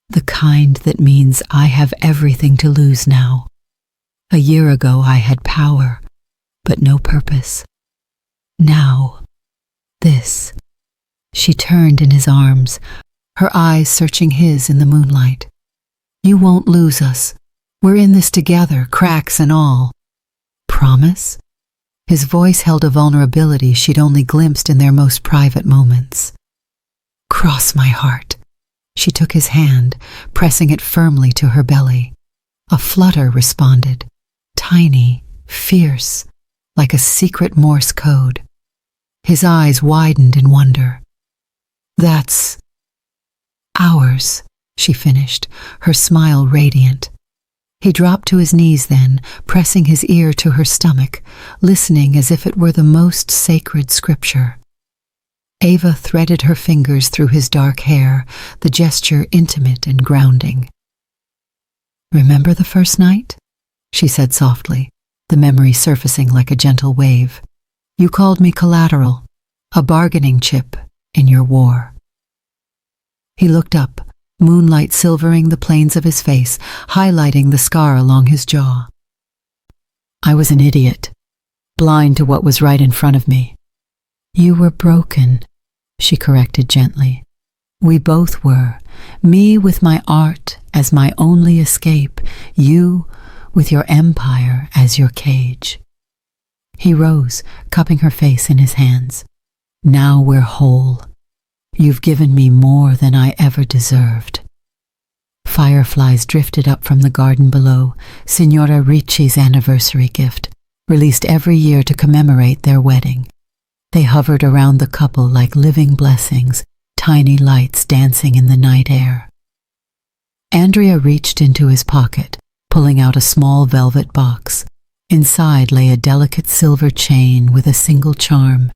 the kind that means I have everything to lose now. A year ago I had power, but no purpose. Now, this. She turned in his arms, her eyes searching his in the moonlight. You won't lose us. We're in this together, cracks and all. Promise? His voice held a vulnerability she'd only glimpsed in their most private moments. Cross my heart. She took his hand, pressing it firmly to her belly. A flutter responded. Tiny, fierce, like a secret Morse code. His eyes widened in wonder. That's ours, she finished, her smile radiant. He dropped to his knees then, pressing his ear to her stomach, listening as if it were the most sacred scripture. Ava threaded her fingers through his dark hair, the gesture intimate and grounding. Remember the first night? She said softly, the memory surfacing like a gentle wave. You called me collateral, a bargaining chip in your war. He looked up, moonlight silvering the planes of his face, highlighting the scar along his jaw. I was an idiot, blind to what was right in front of me. You were broken, she corrected gently. We both were, me with my art as my only escape, you with your empire as your cage. He rose, cupping her face in his hands. Now we're whole. You've given me more than I ever deserved. Fireflies drifted up from the garden below, Signora Ricci's anniversary gift, released every year to commemorate their wedding. They hovered around the couple like living blessings, tiny lights dancing in the night air. Andrea reached into his pocket, pulling out a small velvet box. Inside lay a delicate silver chain with a single charm,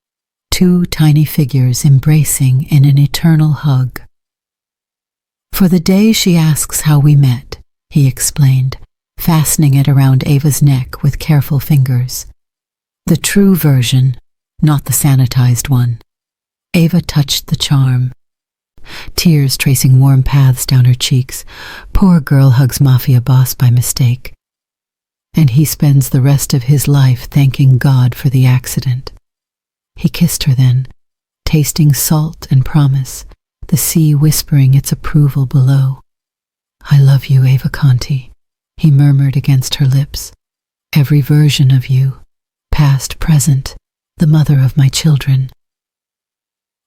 2 tiny figures embracing in an eternal hug. "For the day she asks how we met," he explained, fastening it around Ava's neck with careful fingers. "The true version, not the sanitized one." Ava touched the charm, tears tracing warm paths down her cheeks. Poor girl hugs Mafia boss by mistake, and he spends the rest of his life thanking God for the accident. He kissed her then, tasting salt and promise, the sea whispering its approval below. "I love you, Ava Conti," he murmured against her lips. "Every version of you, past, present, the mother of my children."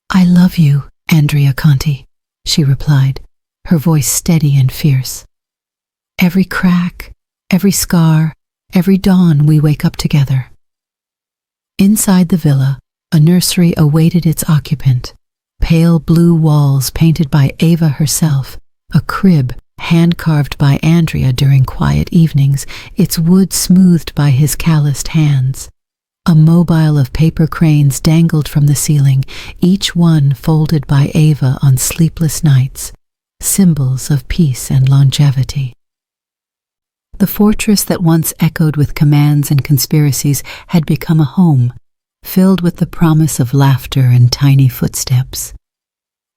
"I love you, Andrea Conti," she replied, her voice steady and fierce. "Every crack, every scar, every dawn we wake up together." Inside the villa, a nursery awaited its occupant. Pale blue walls painted by Ava herself, a crib hand-carved by Andrea during quiet evenings, its wood smoothed by his calloused hands. A mobile of paper cranes dangled from the ceiling, each one folded by Ava on sleepless nights, symbols of peace and longevity. The fortress that once echoed with commands and conspiracies had become a home, filled with the promise of laughter and tiny footsteps.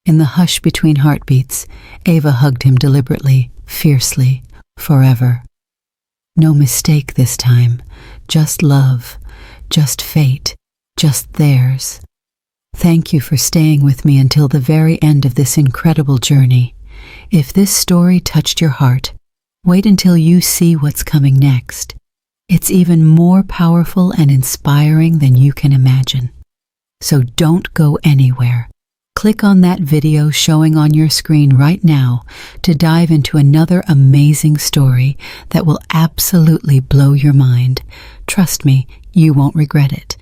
In the hush between heartbeats, Ava hugged him deliberately, fiercely, forever. No mistake this time, just love, just fate, just theirs. Thank you for staying with me until the very end of this incredible journey. If this story touched your heart, wait until you see what's coming next. It's even more powerful and inspiring than you can imagine. So don't go anywhere. Click on that video showing on your screen right now to dive into another amazing story that will absolutely blow your mind. Trust me, you won't regret it.